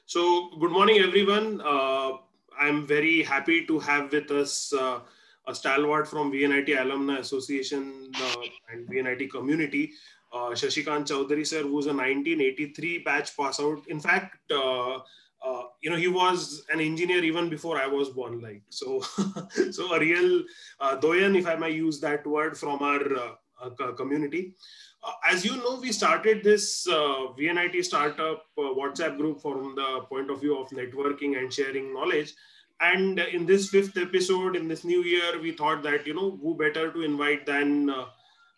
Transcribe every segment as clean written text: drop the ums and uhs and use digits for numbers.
So, good morning, everyone. I'm very happy to have with us a stalwart from VNIT Alumni Association and VNIT community, Shashikant Chowdhury, sir, who's a 1983 batch pass out. In fact, he was an engineer even before I was born. Like so, so a real doyen, if I may use that word, from our community. As you know, we started this VNIT startup WhatsApp group from the point of view of networking and sharing knowledge. And in this fifth episode, in this new year, we thought that, who better to invite than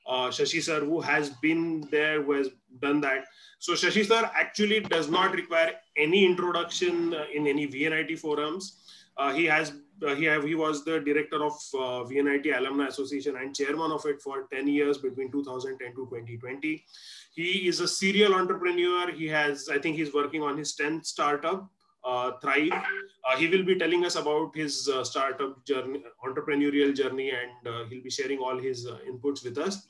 Shashi sir, who has been there, who has done that. So Shashi sir actually does not require any introduction in any VNIT forums. He was the director of VNIT Alumni Association and chairman of it for 10 years between 2010 to 2020. He is a serial entrepreneur. I think he's working on his 10th startup, Thrive. He will be telling us about his startup journey, entrepreneurial journey, and he'll be sharing all his inputs with us.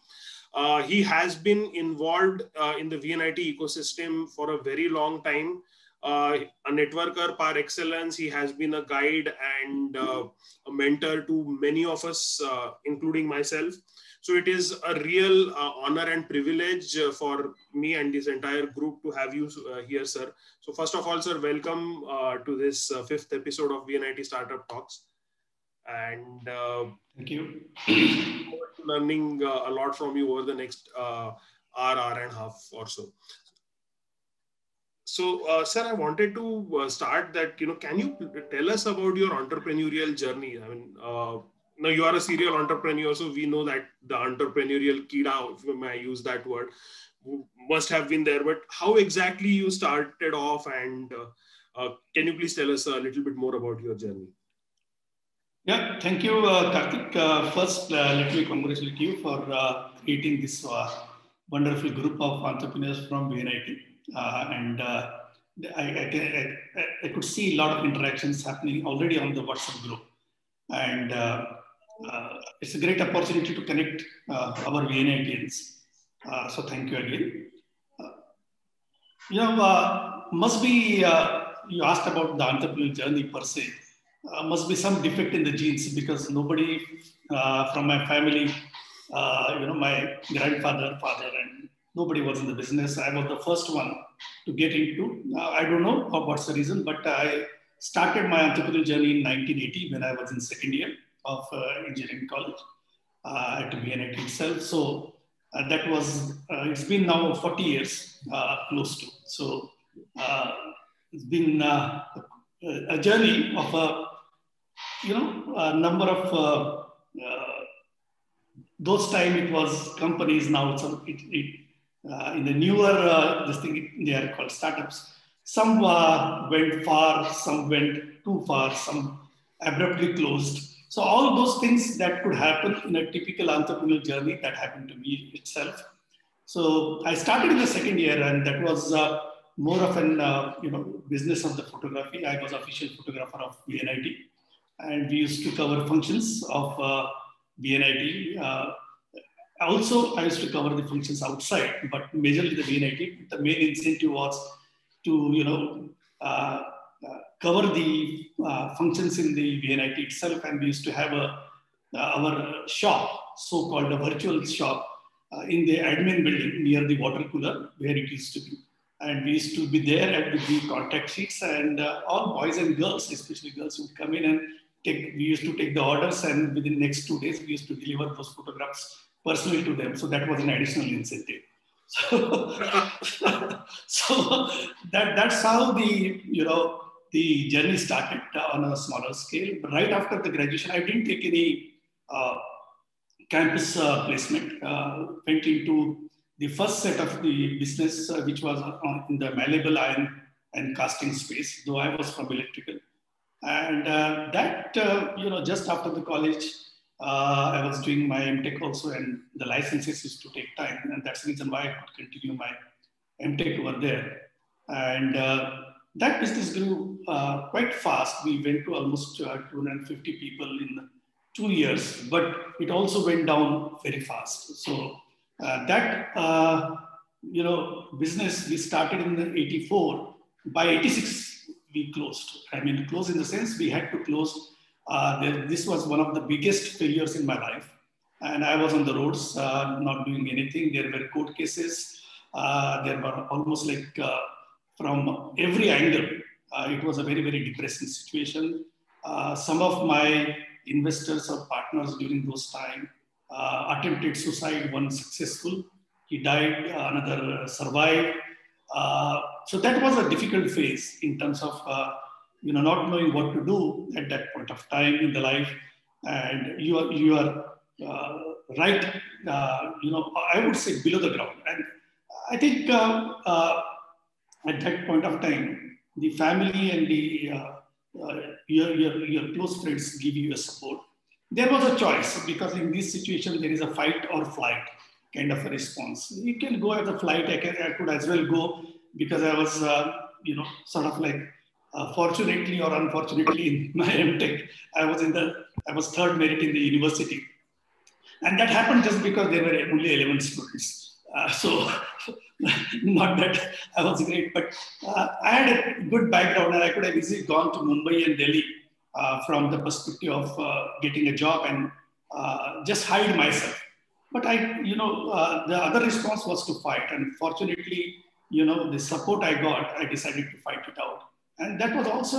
He has been involved in the VNIT ecosystem for a very long time. A networker par excellence. He has been a guide and a mentor to many of us, including myself. So it is a real honor and privilege for me and this entire group to have you here, sir. So first of all, sir, welcome to this fifth episode of VNIT Startup Talks. And thank you. Learning a lot from you over the next hour and a half or so. So, sir, I wanted to start that, can you tell us about your entrepreneurial journey? I mean, now you are a serial entrepreneur, so we know that the entrepreneurial kida, if I use that word, must have been there. But how exactly you started off, and can you please tell us a little bit more about your journey? Yeah, thank you, Karthik. First, let me congratulate you for creating this wonderful group of entrepreneurs from VNIT. I could see a lot of interactions happening already on the WhatsApp group. And it's a great opportunity to connect our VNITians. So thank you again. Must be, you asked about the entrepreneurial journey per se. Must be some defect in the genes because nobody from my family, my grandfather, father, and nobody was in the business. I was the first one to get into. I don't know what's the reason, but I started my entrepreneurial journey in 1980 when I was in second year of engineering college at VNIT itself. So that was, it's been now 40 years, close to. So it's been a journey of a number of those time it was companies. Now it's in the newer this thing they are called startups. Some went far, some went too far, some abruptly closed. So all those things that could happen in a typical entrepreneurial journey that happened to me itself. So I started in the second year, and that was more of an business of the photography. I was official photographer of VNIT, and we used to cover functions of VNIT. Also, I used to cover the functions outside, but majorly the VNIT. The main incentive was to cover the functions in the VNIT itself, and we used to have our shop, so-called a virtual shop, in the admin building near the water cooler where it used to be. And we used to be there and with the contact sheets, and all boys and girls, especially girls, would come in and we used to take the orders, and within the next 2 days, we used to deliver those photographs personally to them. So that was an additional incentive. So that's how the journey started on a smaller scale. But right after the graduation, I didn't take any campus placement. Went into the first set of the business, which was in the malleable iron and casting space, though I was from electrical. And just after the college, I was doing my MTech also, and the licenses used to take time. And that's the reason why I could continue my MTech over there. And that business grew quite fast. We went to almost 250 people in 2 years, but it also went down very fast. So business we started in 84. By 86, we closed. I mean, close in the sense we had to close. This was one of the biggest failures in my life. And I was on the roads, not doing anything. There were court cases. There were almost like from every angle. It was a very, very depressing situation. Some of my investors or partners during those time attempted suicide, one successful. He died, another survived. So that was a difficult phase in terms of not knowing what to do at that point of time in the life. And you are right, I would say below the ground. And I think at that point of time, the family and your close friends give you a support. There was a choice, because in this situation, there is a fight or flight kind of a response. You can go as a flight. I could as well go, because I was, sort of like, fortunately or unfortunately in my MTech, I was third merit in the university. And that happened just because there were only 11 students. So not that I was great, but I had a good background, and I could have easily gone to Mumbai and Delhi from the perspective of getting a job and just hide myself. But the other response was to fight. And fortunately, the support I got, I decided to fight it out. And that was also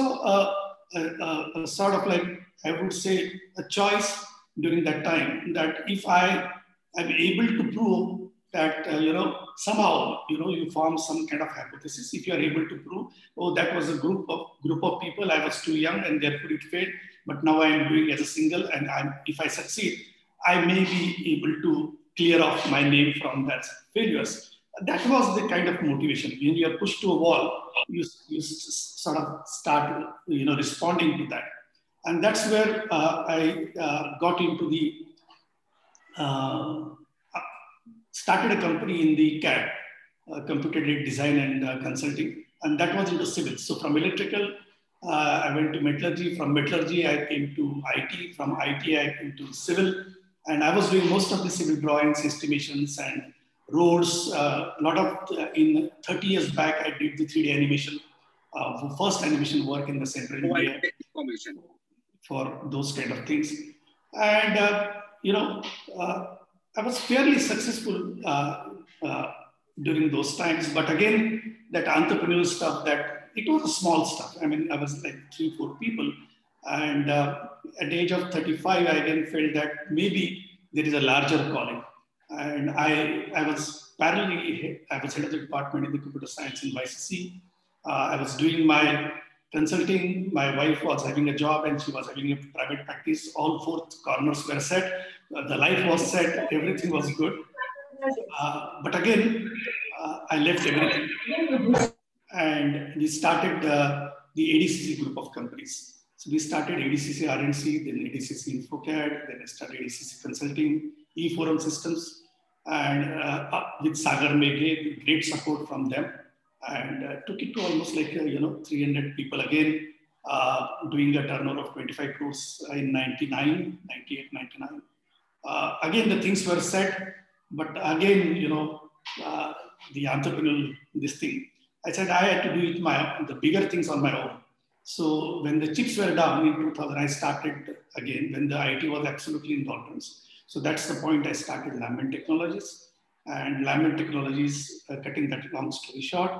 a sort of like, I would say, a choice during that time, that if I am able to prove that, somehow, you form some kind of hypothesis. If you are able to prove, oh, that was a group of people, I was too young and therefore it failed, but now I am doing as a single, and if I succeed, I may be able to clear off my name from that failures. That was the kind of motivation. When you are pushed to a wall, you sort of start, responding to that. And that's where I got into the, started a company in the CAD, computer aided design and consulting. And that was into civil. So from electrical, I went to metallurgy. From metallurgy, I came to IT. From IT, I came to civil. And I was doing most of the civil drawings, estimations, and roads. In 30 years back, I did the 3D animation, first animation work in the central India for those kind of things. And, I was fairly successful during those times. But again, that entrepreneurial stuff, that it was a small stuff. I mean, I was like 3-4 people. And at the age of 35, I again felt that maybe there is a larger calling. And I was parallelly, I was head of the department in the computer science in YCC. I was doing my consulting. My wife was having a job and she was having a private practice. All 4 corners were set. The life was set. Everything was good. But again, I left everything. And we started the ADCC group of companies. So we started ADCC RNC, then ADCC InfoCAD, then I started ADCC Consulting, eForum Systems, and with Sagar Meghe, great support from them. And took it to almost like, 300 people again, doing a turnover of 25 crores in 98, 99. Again, the things were set, but again, the entrepreneurial, this thing, I said I had to do it the bigger things on my own. So when the chips were down in 2000, I started again when the IT was absolutely in doldrums. So that's the point I started Lambent Technologies. And Lambent Technologies, cutting that long story short,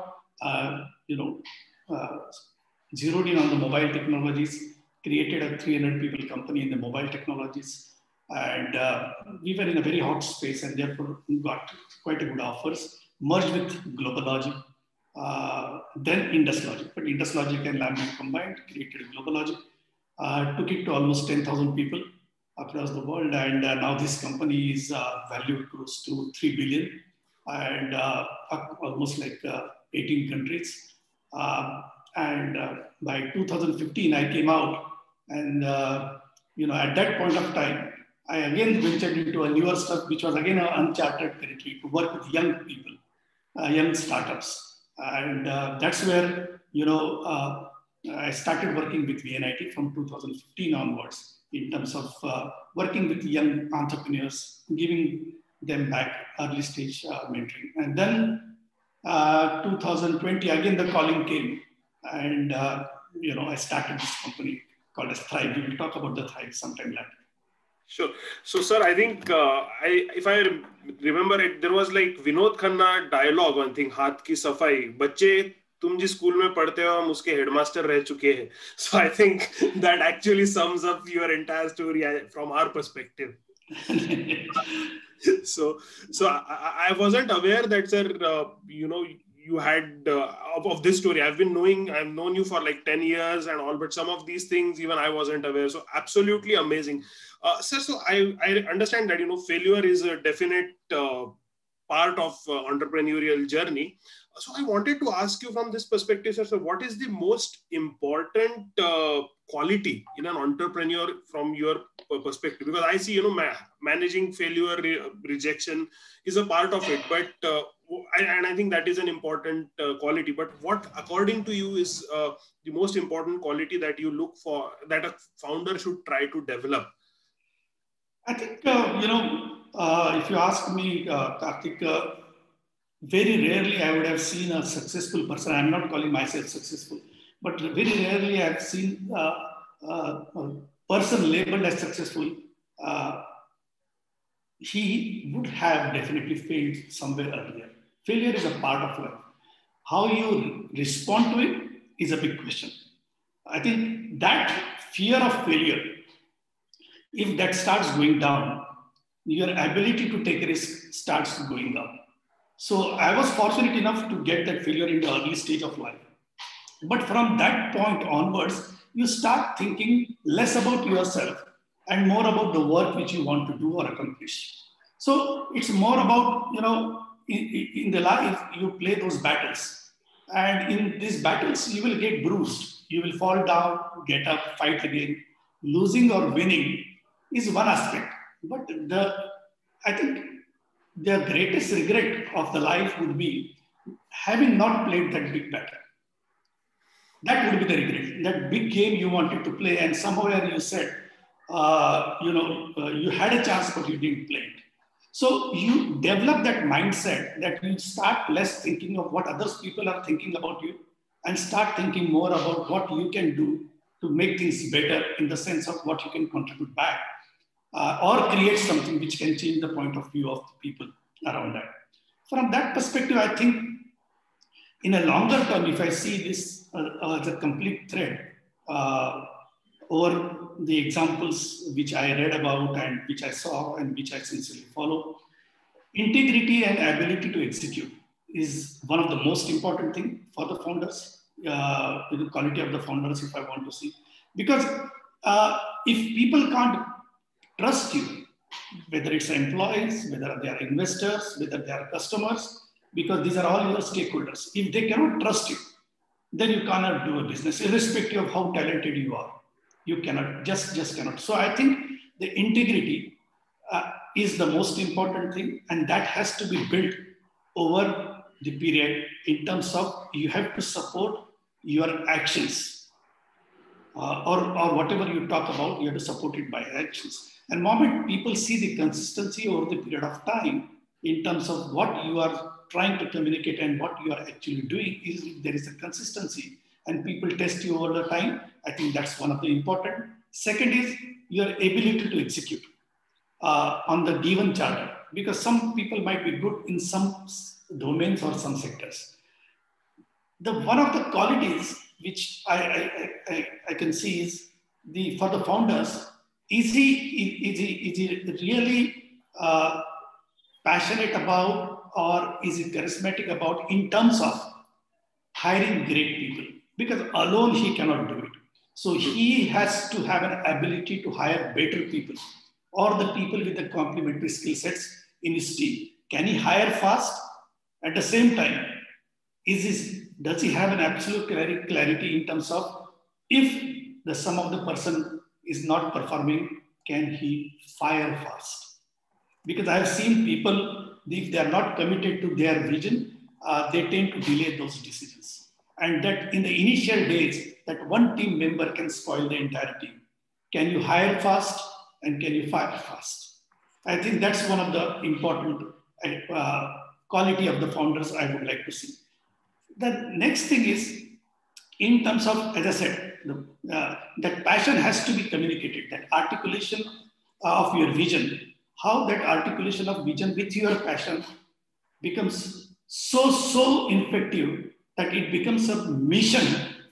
zeroed in on the mobile technologies, created a 300 people company in the mobile technologies. And we were in a very hot space and therefore got quite a good offers, merged with GlobalLogic. Then IndusLogic, but IndusLogic and Lambent combined, created GlobalLogic, took it to almost 10,000 people across the world. And now this company is valued close to 3 billion and almost like 18 countries. And by 2015, I came out and, at that point of time, I again ventured into a newer stuff, which was again an uncharted territory to work with young people, young startups. And that's where, I started working with VNIT from 2015 onwards in terms of working with young entrepreneurs, giving them back early stage mentoring. And then 2020, again, the calling came. And I started this company called as Thrive. We will talk about the Thrive sometime later. Sure. So, sir, I think if I remember it, there was like Vinod Khanna dialogue on thing, हाथ की सफाई. बच्चे तुम जिस school में पढ़ते हो हम उसके हेडमास्टर रह चुके हैं. So I think that actually sums up your entire story from our perspective. So I wasn't aware that, sir, you had of this story. I've known you for like 10 years and all, but some of these things even I wasn't aware. So absolutely amazing. Sir, so I understand that, failure is a definite part of entrepreneurial journey. So I wanted to ask you from this perspective, sir, so what is the most important quality in an entrepreneur from your perspective? Because I see, managing failure, rejection is a part of it, but and I think that is an important quality. But what, according to you, is the most important quality that you look for, that a founder should try to develop? I think, if you ask me, Karthik, very rarely I would have seen a successful person. I'm not calling myself successful, but very rarely I've seen a person labeled as successful. He would have definitely failed somewhere earlier. Failure is a part of life. How you respond to it is a big question. I think that fear of failure, if that starts going down, your ability to take risk starts going up. So I was fortunate enough to get that failure in the early stage of life. But from that point onwards, you start thinking less about yourself and more about the work which you want to do or accomplish. So it's more about, in the life, you play those battles. And in these battles, you will get bruised. You will fall down, get up, fight again. Losing or winning is one aspect. But I think the greatest regret of the life would be having not played that big battle. That would be the regret. That big game you wanted to play, and somewhere you said, you had a chance, but you didn't play it. So you develop that mindset that you start less thinking of what other people are thinking about you and start thinking more about what you can do to make things better in the sense of what you can contribute back. Or create something which can change the point of view of the people around that. From that perspective, I think in a longer term, if I see this as a complete thread over the examples which I read about and which I saw and which I sincerely follow, integrity and ability to execute is one of the most important things for the founders, the quality of the founders, if I want to see. Because if people can't trust you, whether it's employees, whether they are investors, whether they are customers, because these are all your stakeholders. If they cannot trust you, then you cannot do a business, irrespective of how talented you are. You cannot, just cannot. So I think the integrity is the most important thing, and that has to be built over the period in terms of you have to support your actions. Or whatever you talk about, you have to support it by actions. And the moment people see the consistency over the period of time in terms of what you are trying to communicate and what you are actually doing, if there is a consistency and people test you over the time, I think that's one of the important. Second is your ability to execute on the given charter, because some people might be good in some domains or some sectors. One of the qualities which I can see is for the founders, is he really passionate about, or is he charismatic about in terms of hiring great people? Because alone he cannot do it. So he has to have an ability to hire better people, or the people with the complementary skill sets in his team. Can he hire fast? At the same time, does he have an absolute clarity in terms of if the sum of the person is not performing, can he fire fast? Because I've seen people, if they are not committed to their vision, they tend to delay those decisions. And that in the initial days, that one team member can spoil the entire team. Can you hire fast and can you fire fast? I think that's one of the important quality of the founders I would like to see. The next thing is in terms of, as I said, that passion has to be communicated, that articulation of your vision, how that articulation of vision with your passion becomes so effective that it becomes a mission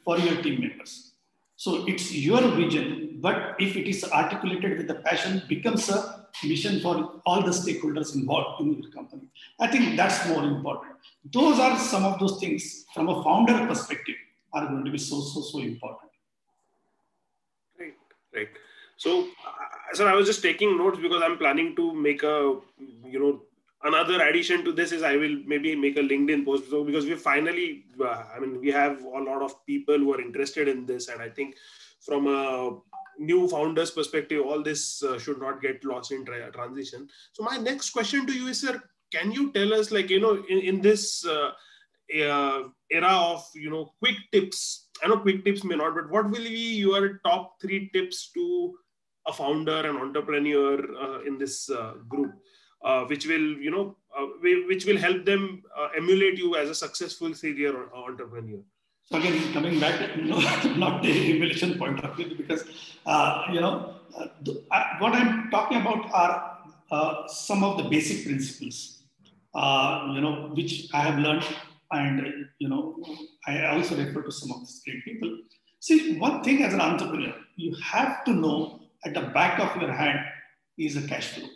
for your team members. So it's your vision, but if it is articulated with the passion, becomes a mission for all the stakeholders involved in your company. I think that's more important. Those are some of those things from a founder perspective are going to be so important. Right. So, sir, I was just taking notes because I'm planning to make another addition to this is I will maybe make a LinkedIn post. So because we finally, we have a lot of people who are interested in this, and I think from a new founder's perspective, all this should not get lost in transition. So my next question to you is, sir, can you tell us, in this era of, quick tips, I know quick tips may not, but what will be your top 3 tips to a founder and entrepreneur in this group, which will help them emulate you as a successful serial entrepreneur? So again, coming back, not the emulation point of view, because what I'm talking about are some of the basic principles, which I have learned, and I also refer to some of these great people. See, one thing as an entrepreneur, you have to know at the back of your hand is a cash flow.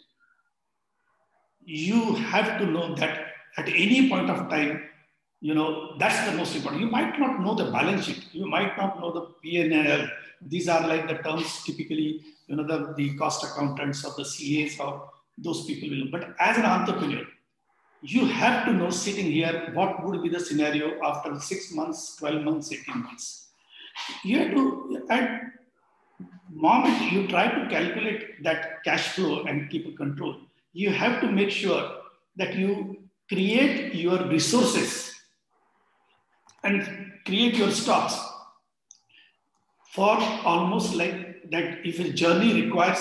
You have to know that at any point of time, that's the most important. You might not know the balance sheet. You might not know the P&L. These are like the terms typically, the cost accountants or the CAs or those people will know. But as an entrepreneur, you have to know sitting here, what would be the scenario after 6 months, 12 months, 18 months. You have to, at the moment you try to calculate that cash flow and keep a control, you have to make sure that you create your resources and create your stocks for almost like that. If a journey requires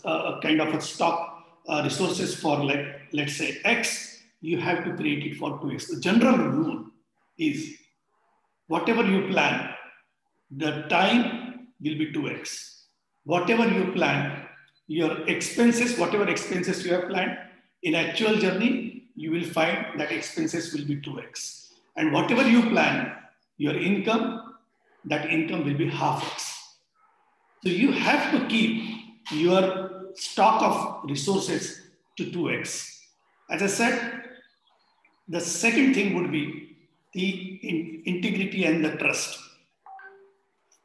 a kind of a stock resources for, like, let's say X, you have to create it for 2X. The general rule is whatever you plan, the time will be 2X. Whatever you plan, your expenses, whatever expenses you have planned, in actual journey, you will find that expenses will be 2X. And whatever you plan, your income, that income will be half X. So you have to keep your stock of resources to 2X. As I said, the second thing would be the integrity and the trust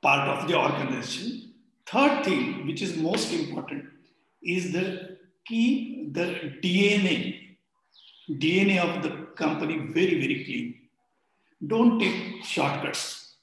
part of the organization. Third thing, which is most important, is the DNA of the company very, very clean. Don't take shortcuts.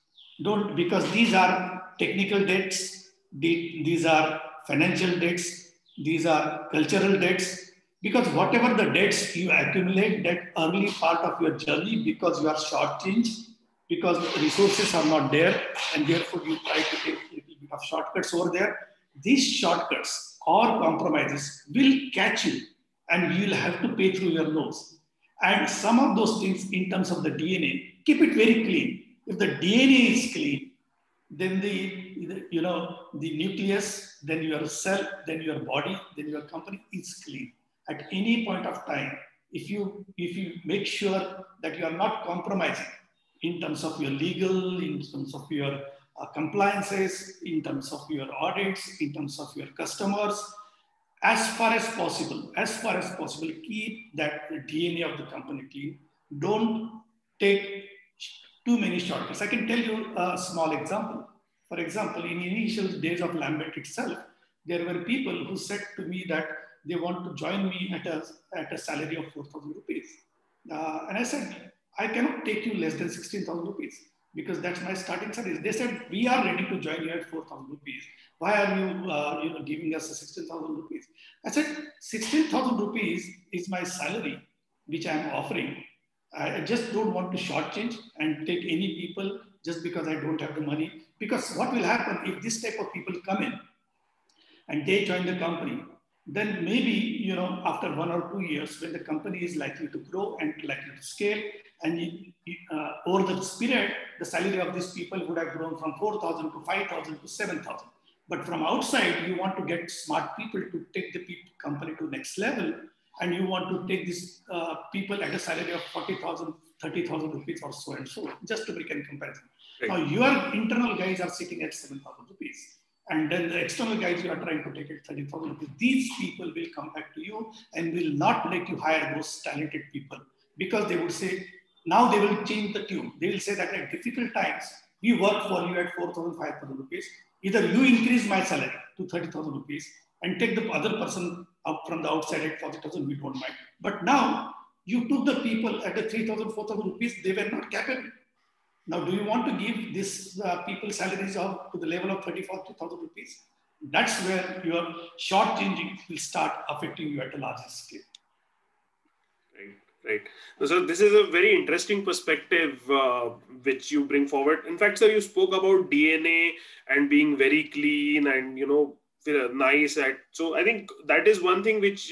Because these are technical debts, these are financial debts, these are cultural debts. Because whatever the debts you accumulate that early part of your journey, because you are shortchanged, because resources are not there, and therefore you try to take a little bit of shortcuts over there, these shortcuts or compromises will catch you, and you will have to pay through your nose. And some of those things in terms of the DNA, keep it very clean. If the DNA is clean, then the nucleus, then your cell, then your body, then your company is clean. At any point of time, if you make sure that you are not compromising in terms of your legal, in terms of your compliances, in terms of your audits, in terms of your customers, as far as possible, keep that DNA of the company clean. Don't take too many shortcuts. I can tell you a small example. For example, in initial days of Lambert itself, there were people who said to me that they want to join me at a salary of 4,000 rupees. And I said, I cannot take you less than 16,000 rupees because that's my starting salary. They said, we are ready to join you at 4,000 rupees. Why are you giving us 16,000 rupees? I said, 16,000 rupees is my salary, which I am offering. I just don't want to shortchange and take any people just because I don't have the money. Because what will happen if this type of people come in and they join the company, then maybe, after 1 or 2 years, when the company is likely to grow and likely to scale, and over the period, the salary of these people would have grown from 4,000 to 5,000 to 7,000. But from outside, you want to get smart people to take the company to next level, and you want to take these people at a salary of 40,000, 30,000 rupees or so and so, just to make a comparison. Right. Now, your internal guys are sitting at 7,000 rupees. And then the external guys you are trying to take it 30,000 rupees. These people will come back to you and will not let you hire those talented people, because they would say, now they will change the tune. They will say that at difficult times, we work for you at 4,000, 5,000 rupees. Either you increase my salary to 30,000 rupees and take the other person up from the outside at 40,000, we don't mind. But now you took the people at the 3,000, 4,000 rupees, they were not capable. Now, do you want to give these people salaries up to the level of 30,000, 40,000 rupees? That's where your shortchanging will start affecting you at a larger scale. Right. So this is a very interesting perspective which you bring forward. In fact, sir, you spoke about DNA and being very clean and, nice. So I think that is one thing which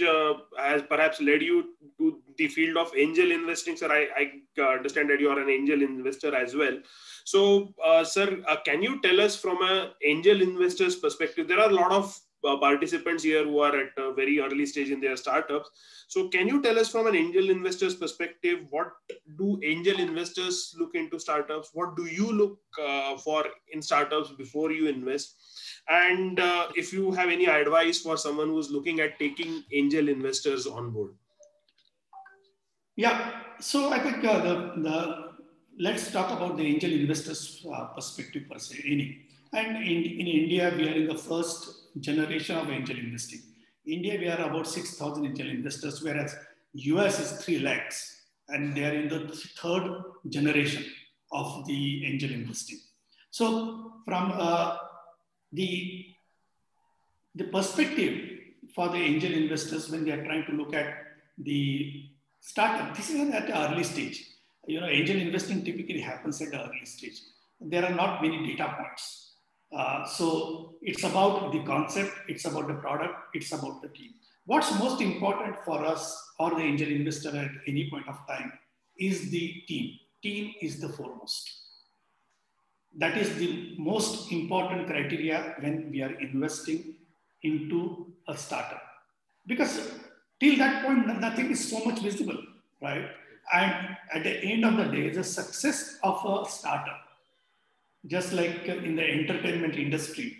has perhaps led you to the field of angel investing, sir. I understand that you are an angel investor as well. So, sir, can you tell us from an angel investor's perspective? There are a lot of participants here who are at a very early stage in their startups. So can you tell us from an angel investor's perspective, what do angel investors look into startups? What do you look for in startups before you invest? And if you have any advice for someone who's looking at taking angel investors on board? Yeah, so I think let's talk about the angel investors' perspective per se. And in India, we are in the first generation of angel investing. India, we are about 6,000 angel investors, whereas US is 3 lakhs, and they are in the third generation of the angel investing. So from the perspective for the angel investors when they are trying to look at the startup, this is at the early stage. Angel investing typically happens at the early stage. There are not many data points. So it's about the concept, it's about the product, it's about the team. What's most important for us or the angel investor at any point of time is the team. Team is the foremost. That is the most important criteria when we are investing into a startup. Because till that point, nothing is so much visible, right? And at the end of the day, the success of a startup, just like in the entertainment industry,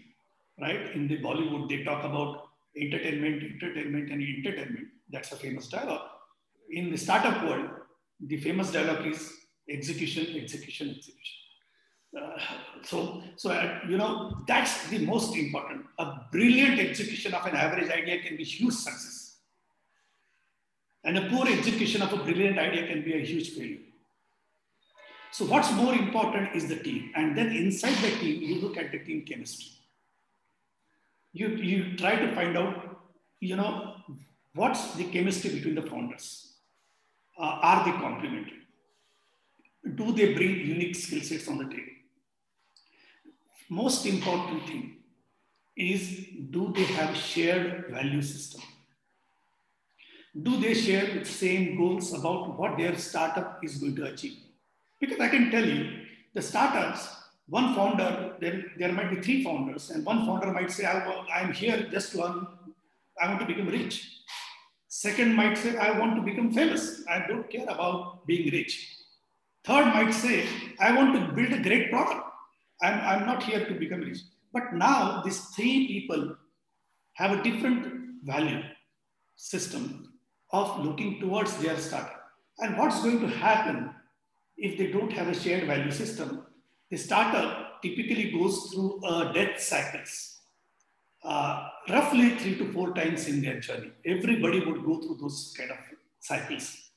right? In the Bollywood, they talk about entertainment, and entertainment. That's a famous dialogue. In the startup world, the famous dialogue is execution. That's the most important. A brilliant execution of an average idea can be huge success. And a poor execution of a brilliant idea can be a huge failure. So what's more important is the team. And then inside the team, you look at the team chemistry. You try to find out, what's the chemistry between the founders? Are they complementary? Do they bring unique skill sets on the table? Most important thing is, do they have shared value system? Do they share the same goals about what their startup is going to achieve? Because I can tell you, the startups, one founder, there might be 3 founders, and one founder might say, I'm here just to I want to become rich. Second might say, I want to become famous. I don't care about being rich. Third might say, I want to build a great product. I'm not here to become rich. But now these 3 people have a different value system of looking towards their startup. And what's going to happen if they don't have a shared value system? The startup typically goes through death cycles, roughly 3 to 4 times in their journey. Everybody would go through those kind of cycles.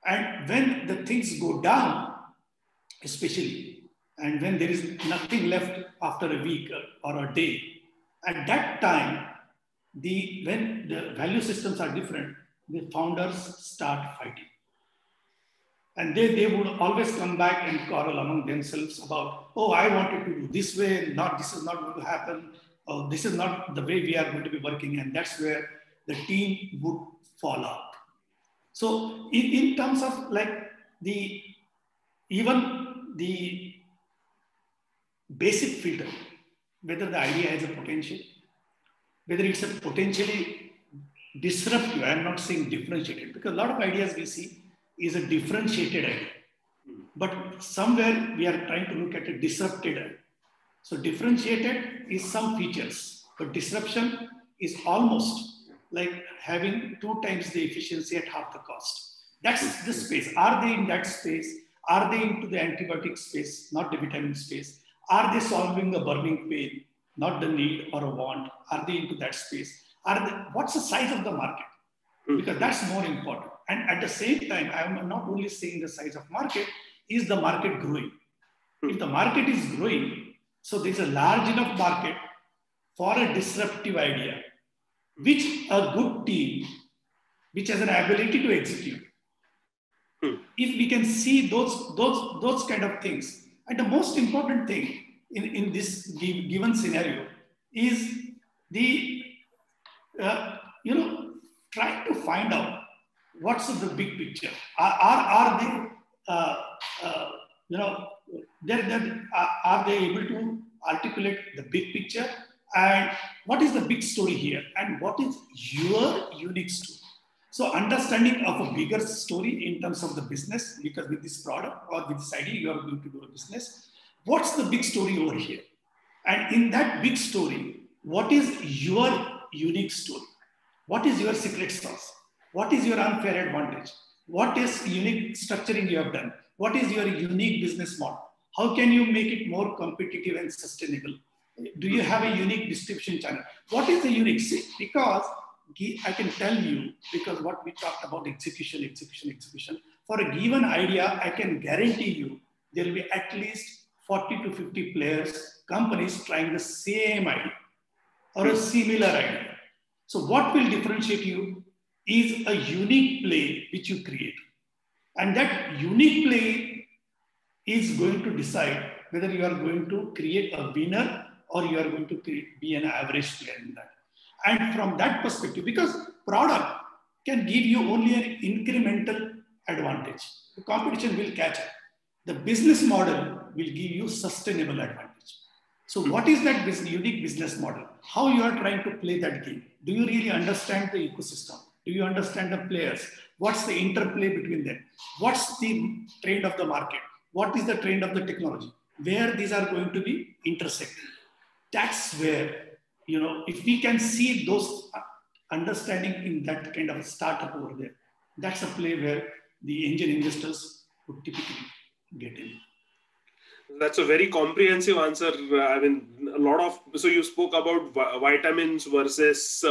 And when the things go down, especially, and when there is nothing left after a week or a day, at that time, when the value systems are different, the founders start fighting. And they would always come back and quarrel among themselves about, oh, I wanted to do this way, this is not going to happen, or this is not the way we are going to be working. And that's where the team would fall out. So in terms of like even the basic filter, whether the idea has a potential, whether it's a potentially disruptive, I'm not saying differentiated, because a lot of ideas we see is a differentiated idea. But somewhere we are trying to look at a disrupted idea. So differentiated is some features, but disruption is almost like having 2 times the efficiency at half the cost. That's the space. Are they in that space? Are they into the antibiotic space, not the vitamin space? Are they solving a burning pain, not the need or a want? Are they into that space? What's the size of the market? Because that's more important. And at the same time, I'm not only saying the size of market, is the market growing? If the market is growing, so there's a large enough market for a disruptive idea, which a good team, which has an ability to execute. If we can see those kind of things, and the most important thing in this given scenario is the trying to find out what's the big picture. Are they are they able to articulate the big picture, and what is the big story here, and what is your unique story? So understanding of a bigger story in terms of the business, because with this product or with this idea, you are going to do a business. What's the big story over here? And in that big story, what is your unique story? What is your secret sauce? What is your unfair advantage? What is unique structuring you have done? What is your unique business model? How can you make it more competitive and sustainable? Do you have a unique distribution channel? What is the unique? See, because I can tell you, because what we talked about execution. For a given idea, I can guarantee you there will be at least 40 to 50 players, companies trying the same idea or a similar idea. So what will differentiate you is a unique play which you create. And that unique play is going to decide whether you are going to create a winner or you are going to be an average player in that. And from that perspective, because product can give you only an incremental advantage, the competition will catch up. The business model will give you sustainable advantage. So what is that unique business model? How you are trying to play that game? Do you really understand the ecosystem? Do you understand the players? What's the interplay between them? What's the trend of the market? What is the trend of the technology? Where these are going to be intersecting? That's where, if we can see those understanding in that kind of a startup over there, that's a play where the angel investors would typically get in. That's a very comprehensive answer. I mean, so you spoke about vitamins versus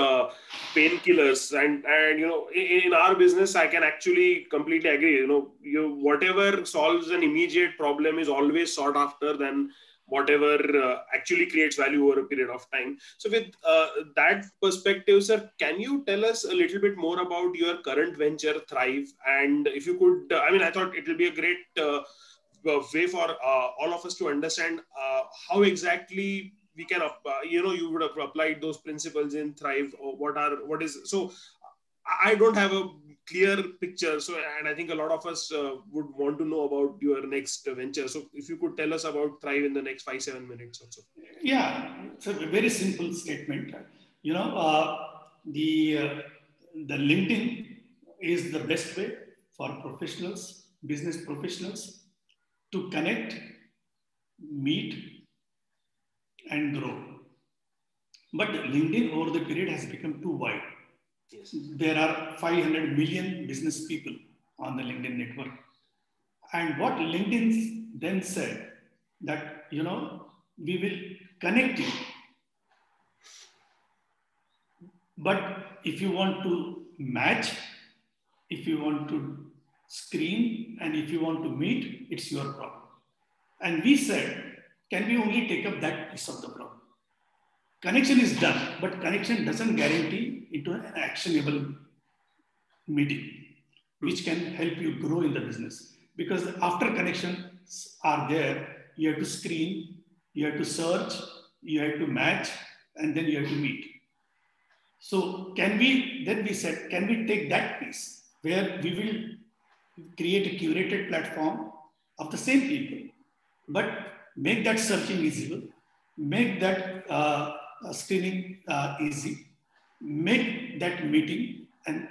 painkillers, and in our business, I can actually completely agree. Whatever solves an immediate problem is always sought after than whatever actually creates value over a period of time. So with that perspective, sir, can you tell us a little bit more about your current venture, Thrive? And if you could, I thought it will be a great way for all of us to understand how exactly we can, you would have applied those principles in Thrive, or so I don't have a clear picture. So, and I think a lot of us would want to know about your next venture. So if you could tell us about Thrive in the next 5-7 minutes or so. Yeah, it's a very simple statement. The LinkedIn is the best way for professionals, business professionals, to connect, meet, and grow. But LinkedIn over the period has become too wide. Yes. There are 500 million business people on the LinkedIn network. And what LinkedIn then said that, we will connect you. But if you want to match, if you want to screen, and if you want to meet, it's your problem. And we said, can we only take up that piece of the problem? Connection is done, but connection doesn't guarantee into an actionable meeting, which can help you grow in the business. Because after connections are there, you have to screen, you have to search, you have to match, and then you have to meet. So then we said, can we take that piece where we will create a curated platform of the same people, but make that searching easy, make that screening easy, make that meeting and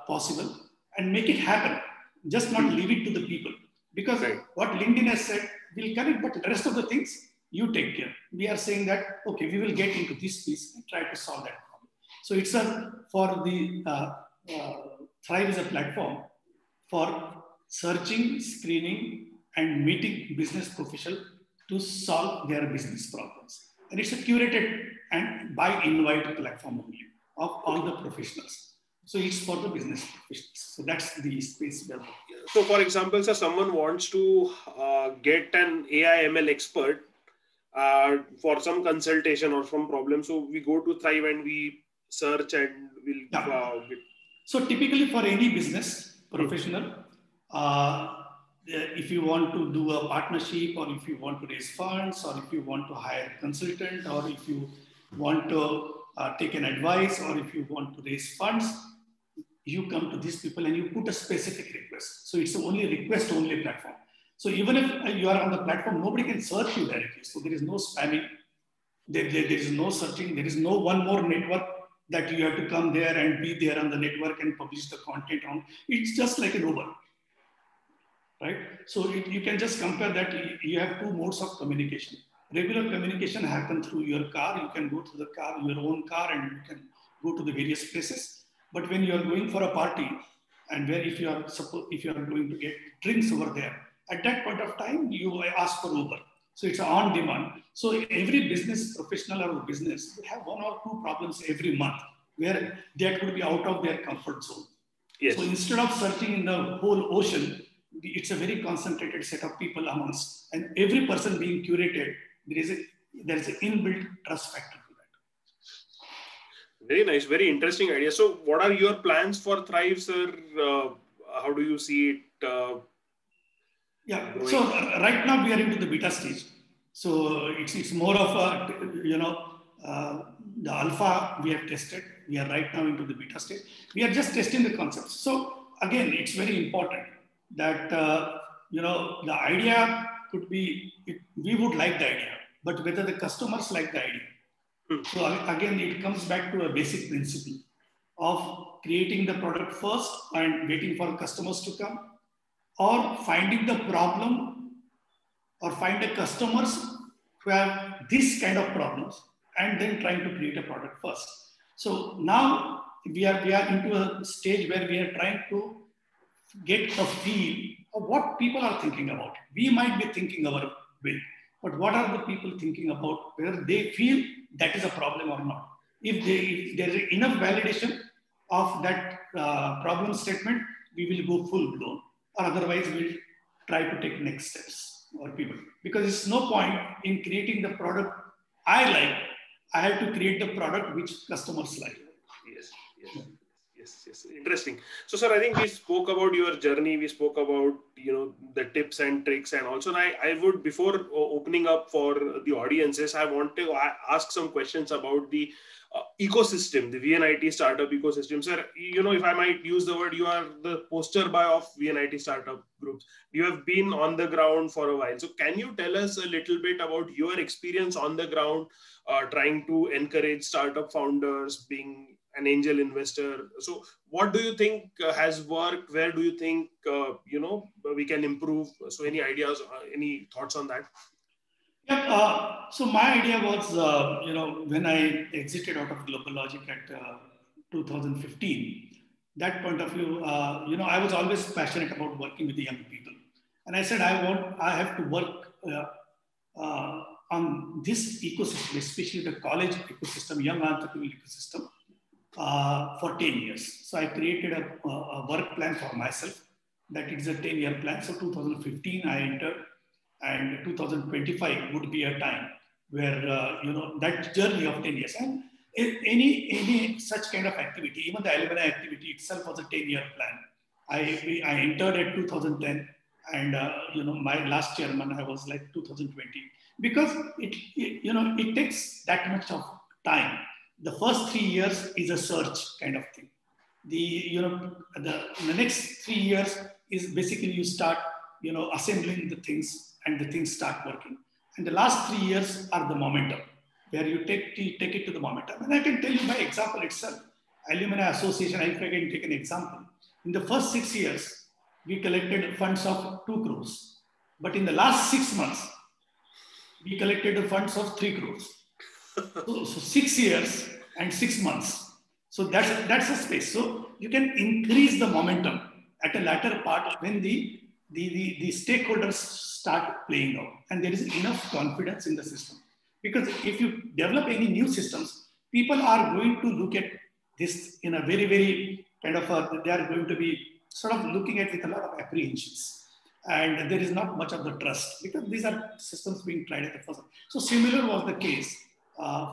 possible, and make it happen. Just not leave it to the people. Because what LinkedIn has said, we'll connect, but the rest of the things, you take care. We are saying that, okay, we will get into this piece and try to solve that problem. So it's for the Thrive is a platform for searching, screening, and meeting business professionals to solve their business problems. And it's a curated and by invite platform only of all the professionals. So it's for the business professionals. So that's the space where. So for example, sir, someone wants to get an AI ML expert for some consultation or some problem. So we go to Thrive and we search and we'll get. So typically for any business professional, if you want to do a partnership, or if you want to raise funds, or if you want to hire a consultant, or if you want to take an advice, or if you want to raise funds, you come to these people and you put a specific request. So it's only request only platform. So even if you are on the platform, nobody can search you directly. So there is no spamming, there is no searching, there is no one more network that you have to come there and be there on the network and publish the content on. It's just like an Uber, right? So you can just compare that. You have two modes of communication. Regular communication happens through your car. You can go to the car, your own car, and you can go to the various places. But when you are going for a party, and where if you are going to get drinks over there, at that point of time, you ask for Uber. So it's on demand. So every business professional or business, they have one or two problems every month where they could be out of their comfort zone. Yes. So instead of searching in the whole ocean, it's a very concentrated set of people amongst, and every person being curated, there is an inbuilt trust factor to that. Very nice, very interesting idea. So what are your plans for Thrive, sir? How do you see it? So right now we are into the beta stage. So it's more of a, the alpha we have tested. We are right now into the beta stage. We are just testing the concepts. So again, it's very important that, the idea could be, we would like the idea, but whether the customers like the idea. So again, it comes back to a basic principle of creating the product first and waiting for customers to come, or finding the problem or find the customers who have this kind of problems and then trying to create a product first. So now we are into a stage where we are trying to get a feel of what people are thinking about. We might be thinking our way, but what are the people thinking about, whether they feel that is a problem or not. If there is enough validation of that problem statement, we will go full blown, or otherwise we'll try to take next steps or people. Because it's no point in creating the product I like. I have to create the product which customers like. Yes. Interesting. So, sir, I think we spoke about your journey. We spoke about, the tips and tricks. And also, I would, before opening up for the audiences, I want to ask some questions about the ecosystem, the VNIT startup ecosystem. Sir, if I might use the word, you are the poster boy of VNIT startup groups. You have been on the ground for a while. So can you tell us a little bit about your experience on the ground, trying to encourage startup founders, being an angel investor? So what do you think has worked? Where do you think, we can improve? So any ideas, any thoughts on that? So my idea was, when I exited out of GlobalLogic at 2015, that point of view, I was always passionate about working with the young people. And I said, I have to work on this ecosystem, especially the college ecosystem, young entrepreneurial ecosystem, for 10 years. So I created a work plan for myself. That is a 10-year plan. So 2015, I entered. And 2025 would be a time where, that journey of 10 years. And any such kind of activity, even the alumni activity itself was a 10-year plan. I entered at 2010, and, my last chairman, I was like 2020. Because it takes that much of time. the first 3 years is a search kind of thing. The next 3 years is basically you start, assembling the things and the things start working. And the last 3 years are the momentum, where you take it to the momentum. And I can tell you by example itself, Alumni Association, if I can take an example. In the first 6 years, we collected funds of 2 crores. But in the last 6 months, we collected the funds of 3 crores. So 6 years and 6 months. So that's a space. So you can increase the momentum at a latter part when the stakeholders start playing out and there is enough confidence in the system. Because if you develop any new systems, people are going to look at this in a very, very kind of they are going to be sort of looking at it with a lot of apprehensions. And there is not much of the trust because these are systems being tried at the first. So similar was the case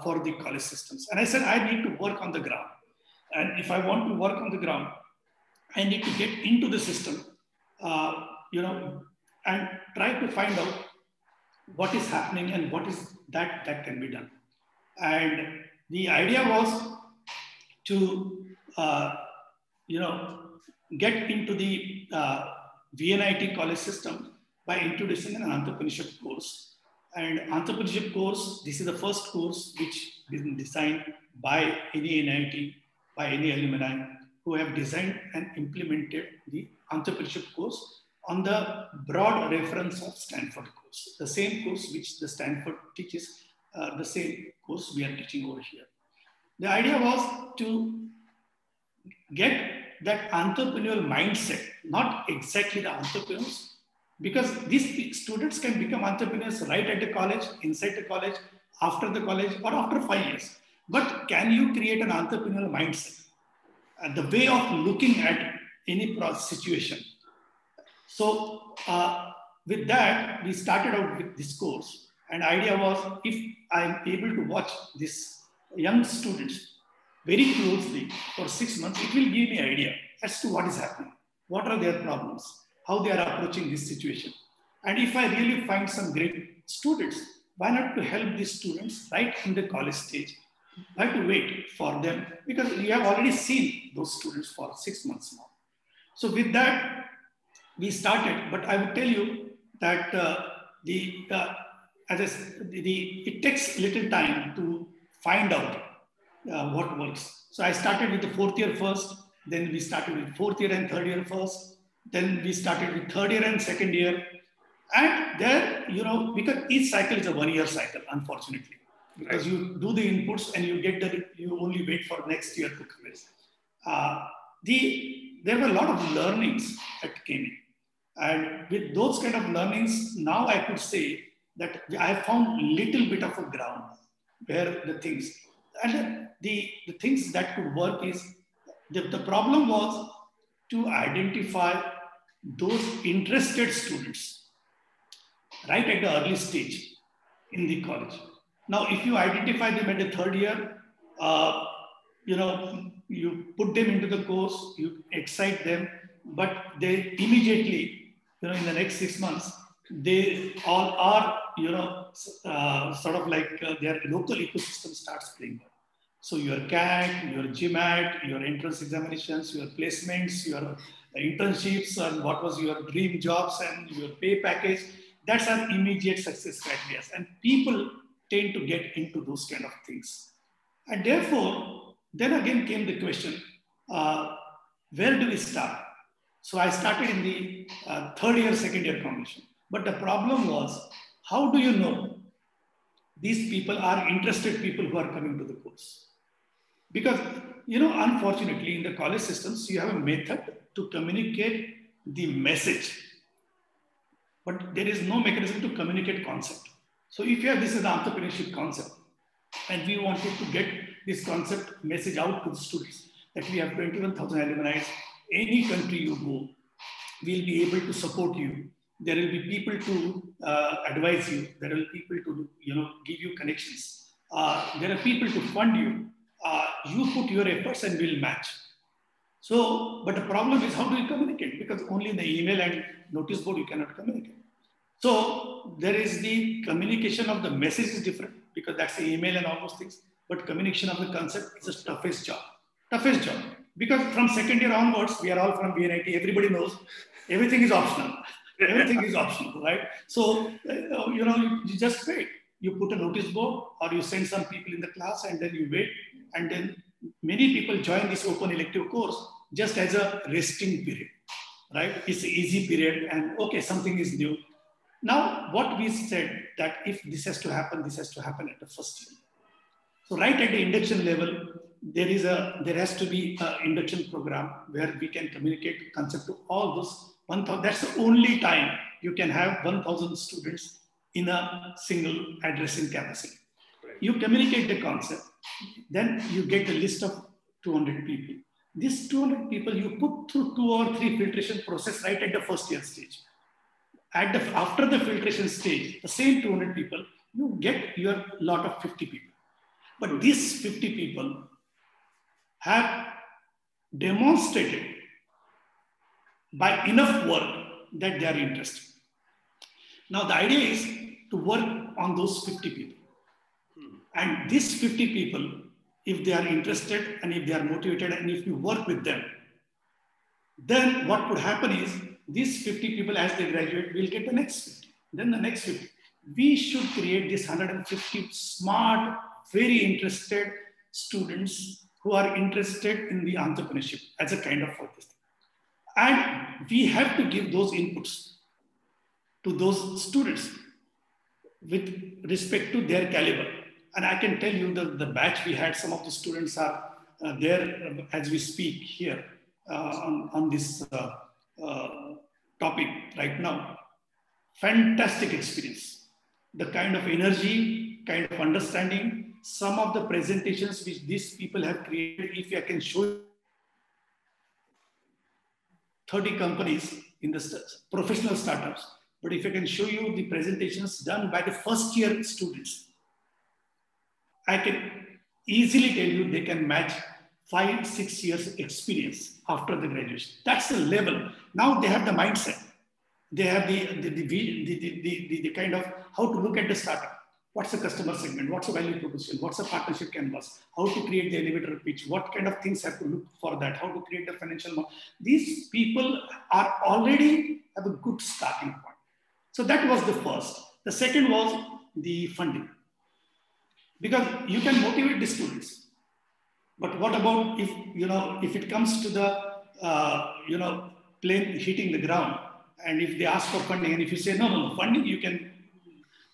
for the college systems. And I said, I need to work on the ground. And if I want to work on the ground, I need to get into the system, and try to find out what is happening and what is that can be done. And the idea was to, get into the VNIT college system by introducing an entrepreneurship course. And entrepreneurship course, this is the first course which has been designed by any NIT, by any alumni who have designed and implemented the entrepreneurship course on the broad reference of Stanford course. The same course which the Stanford teaches, the same course we are teaching over here. The idea was to get that entrepreneurial mindset, not exactly the entrepreneurs, because these students can become entrepreneurs right at the college, inside the college, after the college, or after 5 years. But can you create an entrepreneurial mindset? The way of looking at any situation. So with that, we started out with this course. And the idea was, if I'm able to watch these young students very closely for 6 months, it will give me an idea as to what is happening. What are their problems? How they are approaching this situation. And if I really find some great students, why not to help these students right in the college stage? Why to wait for them? Because we have already seen those students for 6 months now. So with that, we started. But I would tell you that it takes little time to find out what works. So I started with the 4th year first. Then we started with 4th year and 3rd year first. Then we started with 3rd year and 2nd year. And there, because each cycle is a 1 year cycle, unfortunately. Because you do the inputs and you only wait for next year to come in. There were a lot of learnings that came in. And with those kind of learnings, now I could say that I found a little bit of a ground where the things, and the things that could work is, the problem was to identify those interested students right at the early stage in the college. Now, if you identify them at the 3rd year, you put them into the course, you excite them, but they immediately, in the next 6 months, they all are, sort of like their local ecosystem starts playing out. So your CAT, your GMAT, your entrance examinations, your placements, your internships, and what was your dream jobs and your pay package, that's an immediate success criteria. And people tend to get into those kind of things. And therefore, then again came the question, where do we start? So I started in the 3rd year, 2nd year combination. But the problem was, how do you know these people are interested people who are coming to the course? Because, unfortunately, in the college systems, you have a method to communicate the message, but there is no mechanism to communicate concept. So if you have this as an entrepreneurship concept, and we wanted to get this concept message out to the students, that we have 21,000 alumni, any country you go, we'll be able to support you. There will be people to advise you. There will be people to, give you connections. There are people to fund you. You put your efforts and we'll match. So, but the problem is, how do you communicate? Because only in the email and notice board you cannot communicate. So there is the communication of the message is different, because that's the email and all those things. but communication of the concept is the toughest job. Toughest job. Because from second year onwards, we are all from VNIT, everybody knows everything is optional. Everything is optional, right? So, you just wait. You put a notice board or you send some people in the class and then you wait. And then many people join this open elective course just as a resting period, right? It's an easy period and okay, something is new. Now, what we said that if this has to happen at the first year. So right at the induction level, there has to be an induction program where we can communicate concept to all those 1,000. That's the only time you can have 1,000 students in a single addressing capacity. Right. You communicate the concept, then you get a list of 200 people. These 200 people you put through 2 or 3 filtration process right at the first year stage. After the filtration stage, the same 200 people, you get your lot of 50 people. But these 50 people have demonstrated by enough work that they are interested. Now the idea is to work on those 50 people. And these 50 people, if they are interested and if they are motivated and if you work with them, then what would happen is these 50 people as they graduate will get the next 50, then the next 50. We should create this 150 smart, very interested students who are interested in the entrepreneurship as a kind of focus. And we have to give those inputs to those students with respect to their caliber. And I can tell you that the batch we had, some of the students are there as we speak here on this topic right now. Fantastic experience. The kind of energy, kind of understanding, some of the presentations which these people have created, if I can show you 30 companies in the professional startups, but if I can show you the presentations done by the first year students, I can easily tell you they can match 5-6 years experience after the graduation. That's the level. Now they have the mindset. They have the kind of how to look at the startup. What's the customer segment? What's the value proposition? What's the partnership canvas? How to create the elevator pitch? What kind of things have to look for that? How to create the financial model? These people are already have a good starting point. So that was the first. The second was the funding. Because you can motivate the students. But what about if it comes to the, plane hitting the ground, and if they ask for funding, and if you say, no, funding, you can,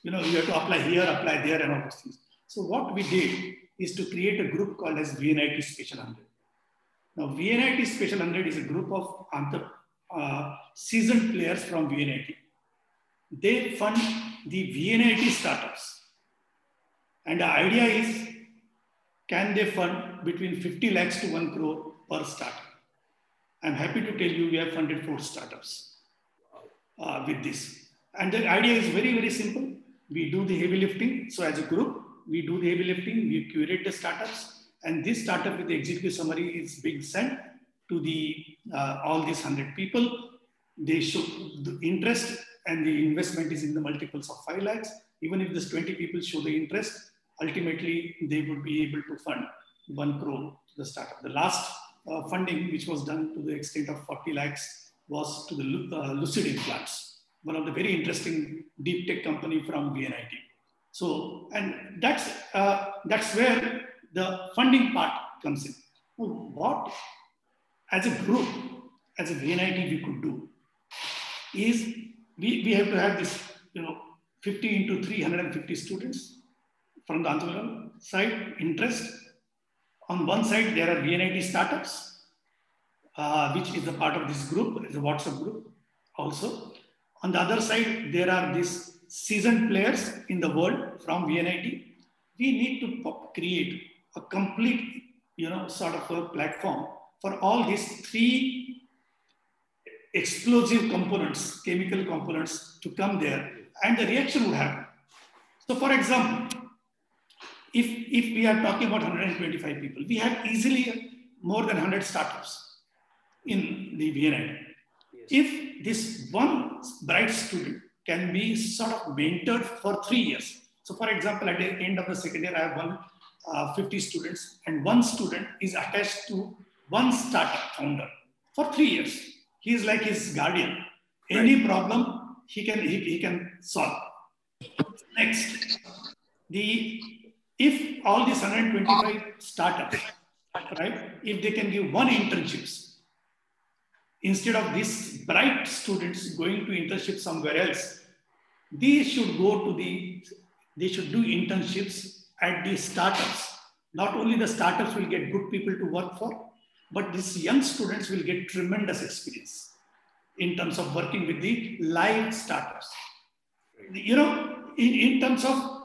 you have to apply here, apply there, and all those things. So what we did is to create a group called as VNIT Special 100. Now, VNIT Special 100 is a group of seasoned players from VNIT. They fund the VNIT startups. And the idea is, can they fund between 50 lakhs to 1 crore per startup? I'm happy to tell you we have funded 4 startups with this. And the idea is very, very simple. We do the heavy lifting. So as a group, we do the heavy lifting, we curate the startups, and this startup with the executive summary is being sent to the all these 100 people. They show the interest and the investment is in the multiples of 5 lakhs. Even if this 20 people show the interest, ultimately they would be able to fund 1 crore to the startup. The last funding, which was done to the extent of 40 lakhs, was to the Lucid Implants, one of the very interesting deep tech company from VNIT. So, and that's where the funding part comes in. What, as a group, as a VNIT, we could do is we have to have this, 50 into 350 students from the entrepreneurial side, interest. On one side, there are VNIT startups, which is a part of this group, is a WhatsApp group also. On the other side, there are these seasoned players in the world from VNIT. We need to create a complete, sort of a platform for all these 3 explosive components, chemical components to come there, and the reaction would happen. So for example, if we are talking about 125 people, we have easily more than 100 startups in the VNIT. Yes. If this one bright student can be sort of mentored for 3 years. So for example, at the end of the second year, I have one 50 students, and one student is attached to one startup founder for 3 years. He is like his guardian. Any problem he can solve. Next, if all these 125 startups, right, if they can give one internships, instead of these bright students going to internship somewhere else, they should they should do internships at the startups. Not only the startups will get good people to work for, but these young students will get tremendous experience in terms of working with the live startups. You know, in terms of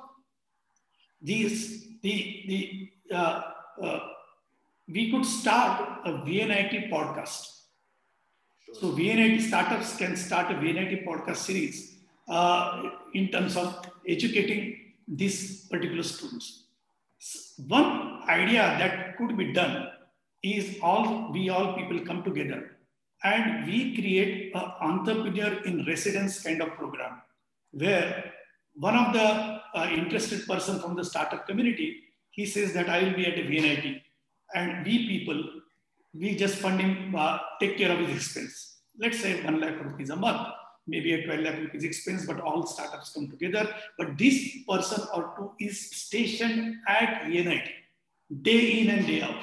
these, we could start a VNIT podcast. So VNIT startups can start a VNIT podcast series in terms of educating these particular students. One idea that could be done is we all people come together and we create an entrepreneur in residence kind of program where one of the interested person from the startup community, he says that I will be at a VNIT, and we just fund him, take care of his expense. Let's say 1 lakh rupees a month, maybe a 12 lakh rupees expense, but all startups come together. But this person or two is stationed at VNIT day in and day out.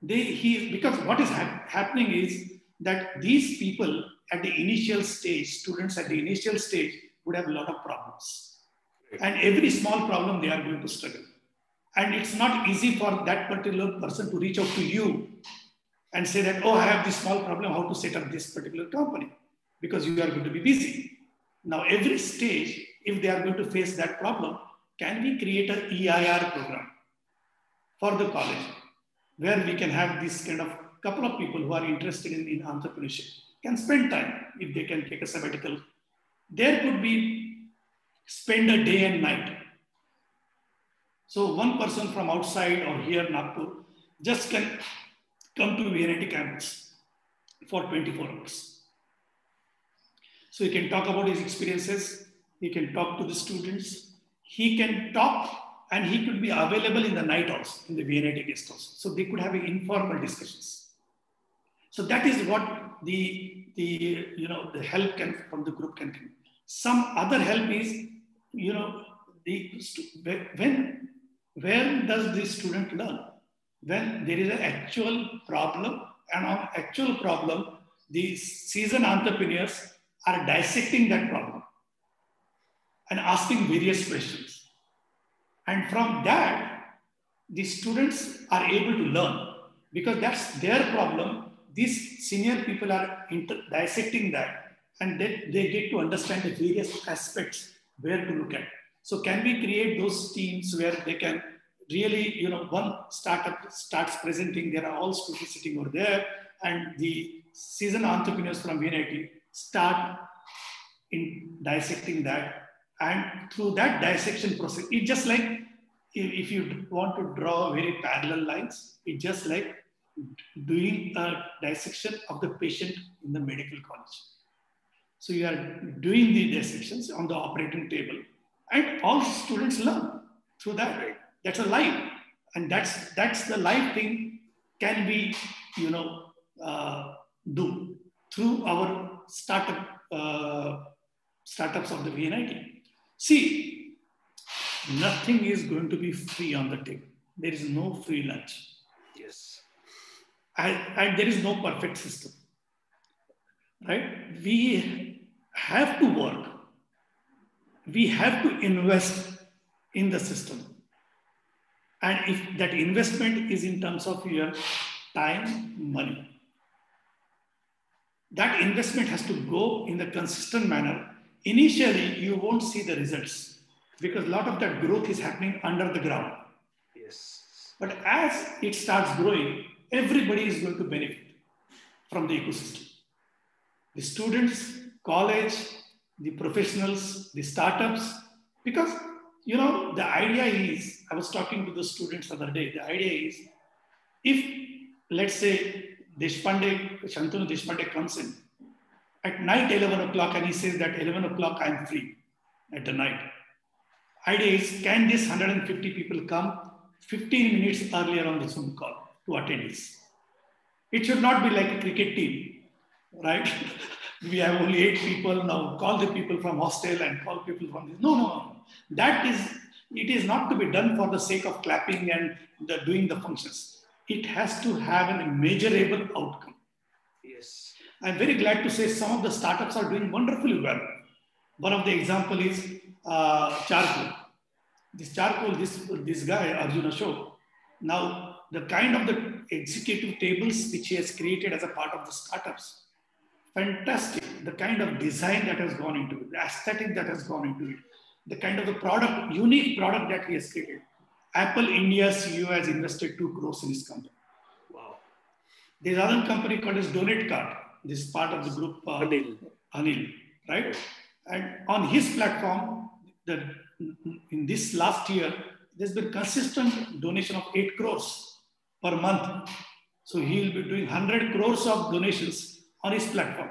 Because what is happening is that these people at the initial stage, students at the initial stage would have a lot of problems. And every small problem they are going to struggle. And it's not easy for that particular person to reach out to you and say that, oh, I have this small problem, how to set up this particular company, because you are going to be busy. Now, every stage, if they are going to face that problem, can we create an EIR program for the college where we can have this kind of couple of people who are interested in entrepreneurship can spend time if they can take a sabbatical. There could be spend a day and night. So one person from outside or here Nagpur just can come to VNIT campus for 24 hours. So he can talk about his experiences. He can talk to the students. He can talk, and he could be available in the night also in the VNIT guest house. So they could have informal discussions. So that is what the help from the group can come. Some other help is, when does the student learn? When there is an actual problem, and on actual problem, the seasoned entrepreneurs are dissecting that problem and asking various questions. And from that, the students are able to learn because that's their problem. These senior people are dissecting that, and they get to understand the various aspects where to look at. So can we create those teams where they can really, one startup starts presenting, there are all students sitting over there, and the seasoned entrepreneurs from VNIT start in dissecting that. And through that dissection process, it's just like, if you want to draw very parallel lines, it's just like doing a dissection of the patient in the medical college. So you are doing the dissections on the operating table, and all students learn through that. That's a live, and that's the live thing can we do through our startups of the VNIT. See, nothing is going to be free on the table. There is no free lunch. Yes. And there is no perfect system, right? We have to work. We have to invest in the system. And if that investment is in terms of your time, money, that investment has to go in a consistent manner. Initially, you won't see the results because a lot of that growth is happening under the ground. Yes. But as it starts growing, everybody is going to benefit from the ecosystem. The students, college, the professionals, the startups, because the idea is, I was talking to the students the other day, the idea is, if let's say Shantanu Deshpande comes in at night 11 o'clock and he says that 11 o'clock I'm free at the night. Idea is, can this 150 people come 15 minutes earlier on the Zoom call to attendees. It should not be like a cricket team, right? We have only 8 people now. Call the people from hostel and call people from this. No, no, no. It is not to be done for the sake of clapping and doing the functions. It has to have a measurable outcome. Yes. I'm very glad to say some of the startups are doing wonderfully well. One of the example is Charcoal. This Charcoal, this guy, Arjun Ashok, now the kind of the executive tables which he has created as a part of the startups, fantastic. The kind of design that has gone into it, the aesthetic that has gone into it, the kind of the product, unique product that he has created. Apple India CEO has invested 2 crores in this company. Wow. There's another company called as Donate Card. This is part of the group Anil, right? And on his platform, in this last year, there's been consistent donation of 8 crores per month. So he will be doing 100 crores of donations on his platform.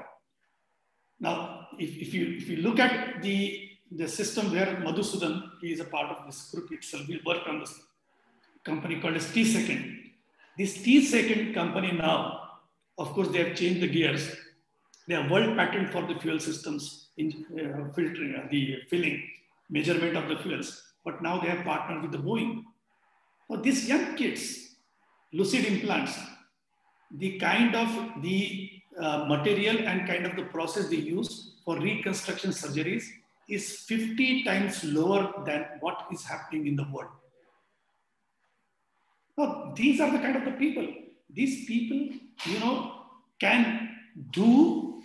Now, if you look at the system where Madhusudan, he is a part of this group itself, we worked on this company called as T-Second. This T-Second company now, of course, they have changed the gears. They have world patent for the fuel systems in filtering, the filling, measurement of the fuels. But now they have partnered with the Boeing. For these young kids, Lucid implants, the kind of the material and kind of the process they use for reconstruction surgeries is 50 times lower than what is happening in the world. Now, these are the kind of the people. These people, can do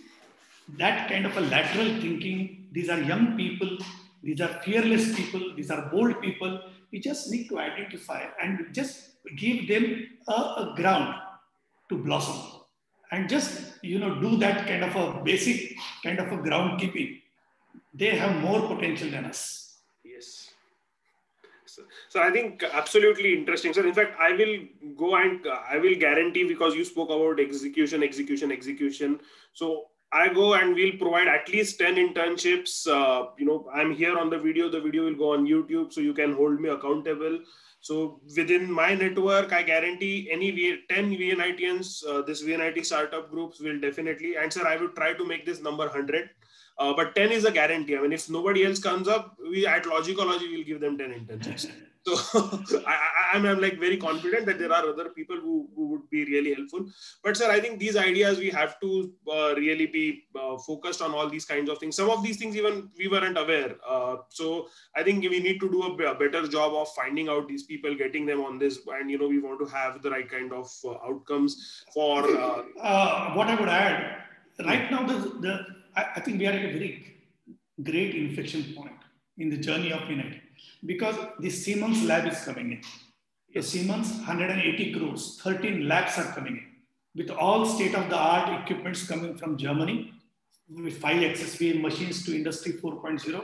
that kind of a lateral thinking. These are young people. These are fearless people. These are bold people. We just need to identify and just give them a ground to blossom. And just, do that kind of a basic kind of a ground keeping. They have more potential than us. Yes. So I think absolutely interesting. So in fact, I will go and I will guarantee, because you spoke about execution. So I go and we'll provide at least 10 internships. I'm here on the video will go on YouTube, so you can hold me accountable. So within my network, I guarantee any 10 VNITians, this VNIT startup groups will definitely, and sir, I would try to make this number 100. But 10 is a guarantee. I mean, if nobody else comes up, we at Logicology will give them 10 internships. So I'm like very confident that there are other people who would be really helpful. But sir, I think these ideas, we have to really be focused on all these kinds of things. Some of these things even we weren't aware. So I think we need to do a better job of finding out these people, getting them on this. And, we want to have the right kind of outcomes for... what I would add, right now, I think we are at a very great inflection point in the journey of VNIT, because the Siemens lab is coming in. The Siemens 180 crores, 13 labs are coming in with all state-of-the-art equipments coming from Germany with 5-axis VM machines to Industry 4.0.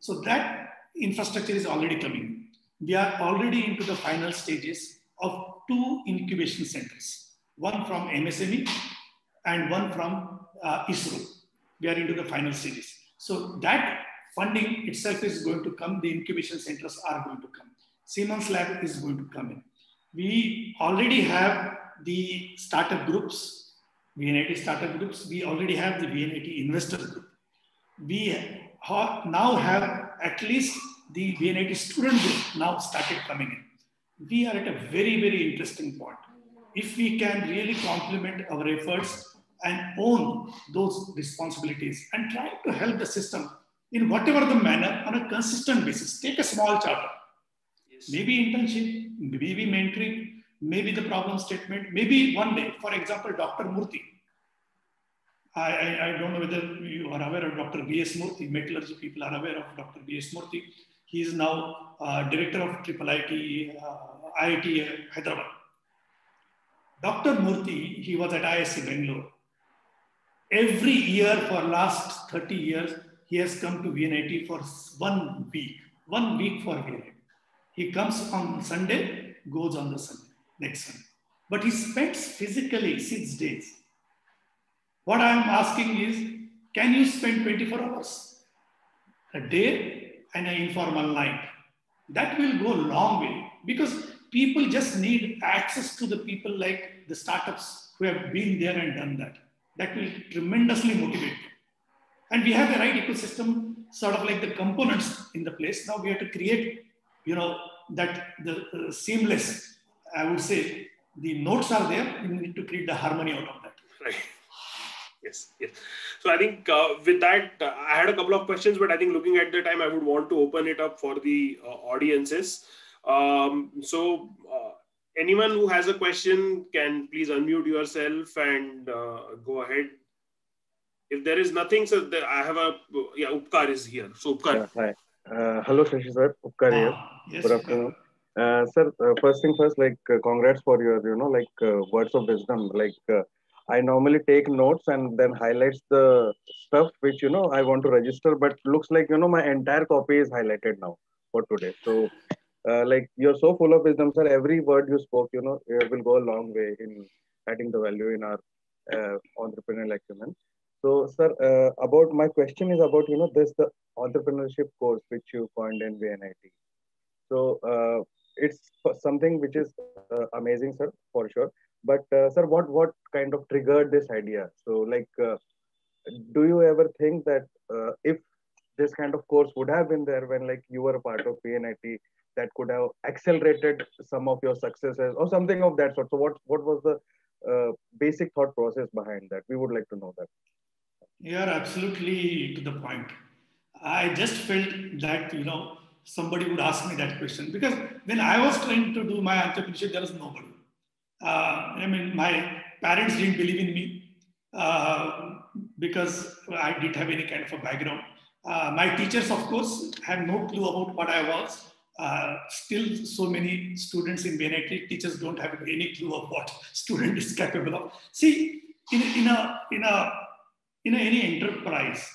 So that infrastructure is already coming in. We are already into the final stages of 2 incubation centers, one from MSME and one from ISRO. We are into the final stages. So that funding itself is going to come. The incubation centers are going to come. Siemens Lab is going to come in. We already have the startup groups, VNIT startup groups. We already have the VNIT investor group. We now have at least the VNIT student group now started coming in. We are at a very, very interesting point. If we can really complement our efforts and own those responsibilities and try to help the system in whatever the manner on a consistent basis. Take a small charter, maybe internship, maybe mentoring, maybe the problem statement, maybe one day, for example, Dr. Murthy. I don't know whether you are aware of Dr. B.S. Murthy. Metallurgy people are aware of Dr. B.S. Murthy. He is now director of IIT Hyderabad. Dr. Murthy, he was at ISC Bangalore. Every year for last 30 years, he has come to VNIT for 1 week for VNIT. He comes on Sunday, goes on the Sunday, next Sunday. But he spends physically 6 days. What I am asking is, can you spend 24 hours a day and an informal night? That will go a long way, because people just need access to the people like the startups who have been there and done that. That will tremendously motivate them. And we have the right ecosystem, sort of like the components in the place. Now we have to create, that the seamless, I would say, the nodes are there. We need to create the harmony out of that. Right. Yes, yes. So I think with that, I had a couple of questions, but I think looking at the time, I would want to open it up for the audiences. Anyone who has a question can please unmute yourself and go ahead. If there is nothing, so I have Upkar is here. So Upkar. Hi. Hello, Shashi sir. Upkar here. Yes, Good afternoon. Sir, first thing first, congrats for your, words of wisdom. I normally take notes and then highlights the stuff which, I want to register, but looks like, my entire copy is highlighted now for today. So, you're so full of wisdom, sir. Every word you spoke, it will go a long way in adding the value in our entrepreneurial acumen. So, sir, about my question is about, the entrepreneurship course which you coined in VNIT. So, it's something which is amazing, sir, for sure. But, sir, what kind of triggered this idea? So, do you ever think that if this kind of course would have been there when, you were a part of VNIT, that could have accelerated some of your successes or something of that sort? So, what was the basic thought process behind that? We would like to know that. You are absolutely to the point. I just felt that, somebody would ask me that question, because when I was trying to do my entrepreneurship, there was nobody. My parents didn't believe in me because I didn't have any kind of a background. My teachers, of course, had no clue about what I was. Still, so many students in VNIT, teachers don't have any clue of what student is capable of. See, in any enterprise,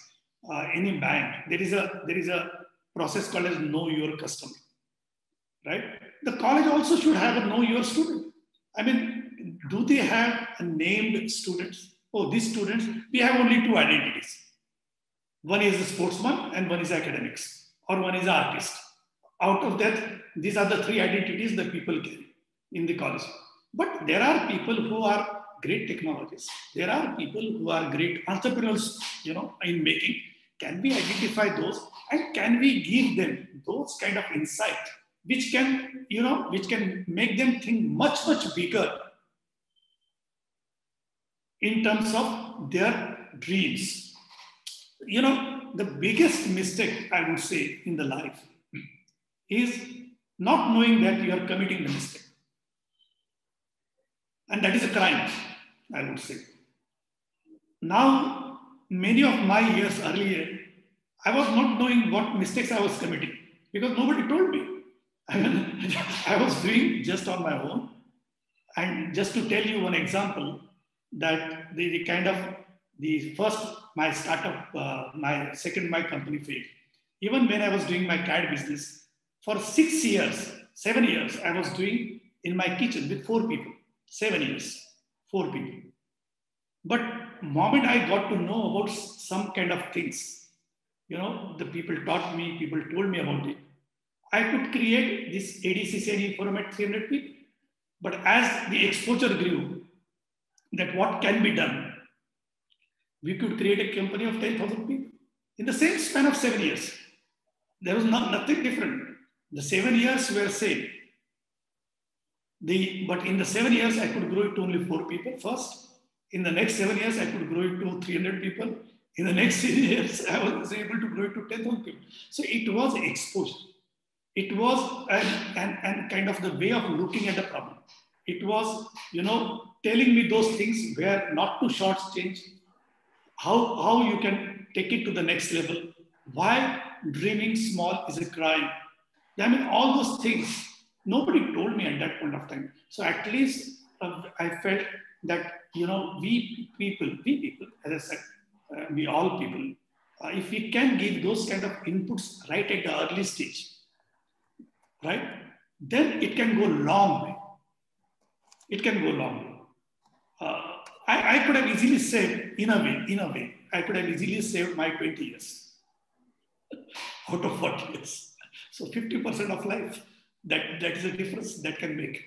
any bank, there is a process called as know your customer, right? The college also should have a know your student. Do they have a named students? Oh, these students, we have only two identities. One is a sportsman and one is academics, or one is artist. Out of that, these are the three identities that people carry in the college. But there are people who are great technologists. There are people who are great entrepreneurs, in making. Can we identify those, and can we give them those kind of insight, which can make them think much, much bigger in terms of their dreams? The biggest mistake, I would say, in the life is not knowing that you are committing the mistake. And that is a crime, I would say. Now, many of my years earlier, I was not knowing what mistakes I was committing because nobody told me. I was doing just on my own. And just to tell you one example, that the first, my startup, my company failed. Even when I was doing my CAD business, for 7 years, I was doing in my kitchen with 4 people. 7 years, 4 people. But moment I got to know about some kind of things, the people taught me, people told me about it. I could create this ADCC forum at 300 people. But as the exposure grew, that what can be done, we could create a company of 10,000 people in the same span of 7 years. There was nothing different. The 7 years were same. But in the 7 years, I could grow it to only 4 people first. In the next 7 years, I could grow it to 300 people. In the next 10 years, I was able to grow it to 10,000 people. So it was exposure. It was and kind of the way of looking at the problem. It was, telling me those things where not to shortchange, how you can take it to the next level, why dreaming small is a crime. All those things, nobody told me at that point of time. So at least I felt that, we people, as I said, we all people, if we can give those kind of inputs right at the early stage, right, then it can go long way. It can go long way. I could have easily saved, in a way, I could have easily saved my 20 years out of 40 years. So 50% of life That is a difference that can make.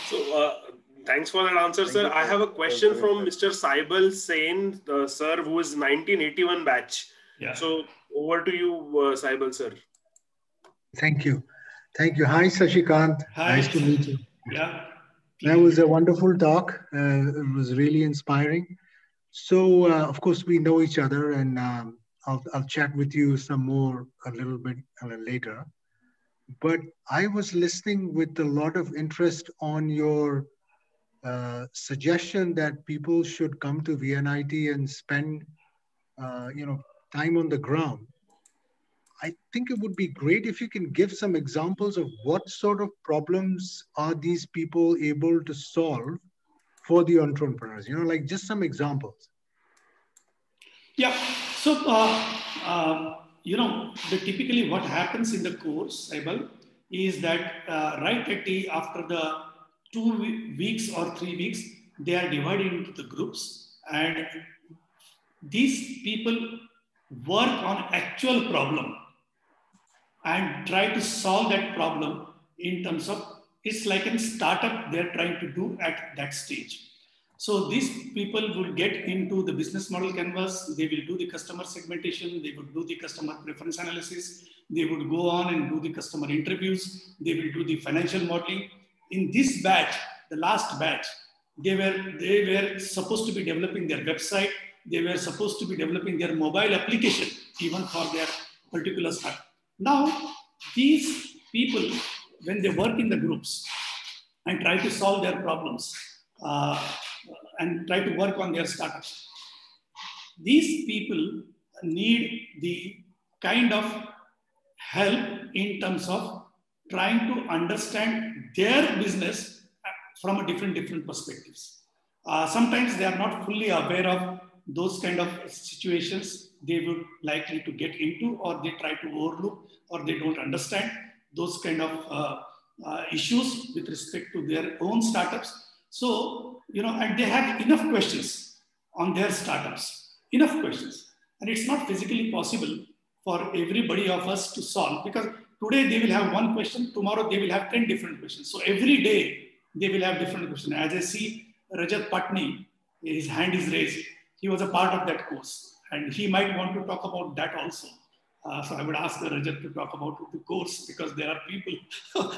So thanks for that answer, sir. I have a question from Mr. Saibal Sain, sir, who is 1981 batch. Yeah. So over to you, Saibal, sir. Thank you. Thank you. Hi, Shashikant. Hi. Nice to meet you. Yeah. That was a wonderful talk. It was really inspiring. So, of course, we know each other, and I'll chat with you some more a little bit later. But I was listening with a lot of interest on your suggestion that people should come to VNIT and spend, time on the ground. I think it would be great if you can give some examples of what sort of problems are these people able to solve for the entrepreneurs, like just some examples. Yeah. So, typically what happens in the course, Saibal, is that right after the 2 weeks or 3 weeks, they are divided into the groups, and these people work on actual problem and try to solve that problem in terms of, it's like a startup they're trying to do at that stage. So these people will get into the business model canvas, they will do the customer segmentation, they would do the customer preference analysis, they would go on and do the customer interviews, they will do the financial modeling. In this batch, the last batch, they were supposed to be developing their website, they were supposed to be developing their mobile application, even for their particular startup. Now, these people, when they work in the groups and try to solve their problems and try to work on their startups, these people need the kind of help in terms of trying to understand their business from a different perspectives. Sometimes they are not fully aware of those kind of situations they would likely to get into, or they try to overlook, or they don't understand those kind of issues with respect to their own startups. So, and they have enough questions on their startups, enough questions. And it's not physically possible for everybody of us to solve, because today they will have one question, tomorrow they will have 10 different questions. So every day they will have different questions. As I see Rajat Patni, his hand is raised. He was a part of that course, and he might want to talk about that also. So I would ask Rajat to talk about the course, because there are people,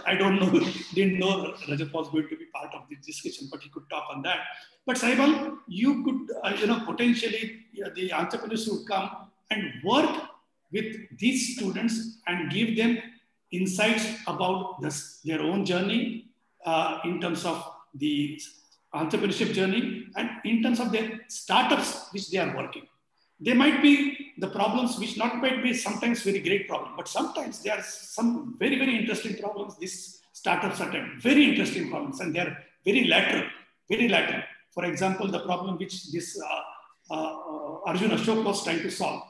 I didn't know Rajat was going to be part of this discussion, but he could talk on that. But Saibal, you could, potentially, the entrepreneurs would come and work with these students and give them insights about their own journey in terms of the entrepreneurship journey, and in terms of their startups which they are working. They might be the problems which might be sometimes very great problem, but sometimes there are some very, very interesting problems. These startups are very interesting problems, and they are very lateral. For example, the problem which this Arjun Ashok was trying to solve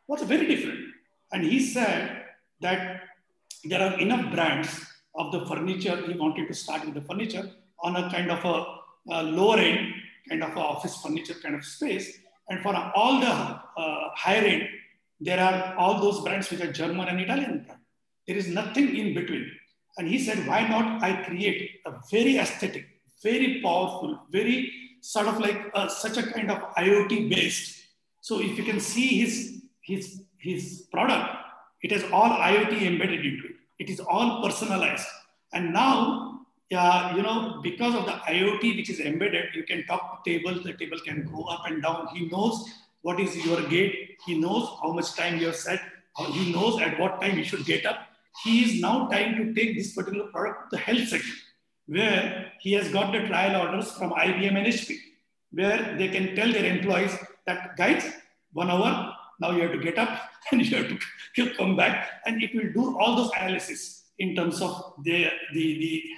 was very different. And he said that there are enough brands of the furniture. He wanted to start with the furniture on a kind of a lower end, kind of a office furniture kind of space. And for all the higher end, there are all those brands which are German and Italian brand. There is nothing in between. And he said, why not I create a very aesthetic, very powerful, very sort of like such a kind of IoT based. So if you can see his product, it has all IoT embedded into it. It is all personalized. And now, because of the IoT which is embedded, you can talk to tables, the table can go up and down. He knows what is your gait. He knows how much time you have set. He knows at what time you should get up. He is now trying to take this particular product to the health segment, where he has got the trial orders from IBM and HP, where they can tell their employees that, guys, 1 hour, now you have to get up and you have to come back, and it will do all those analysis in terms of the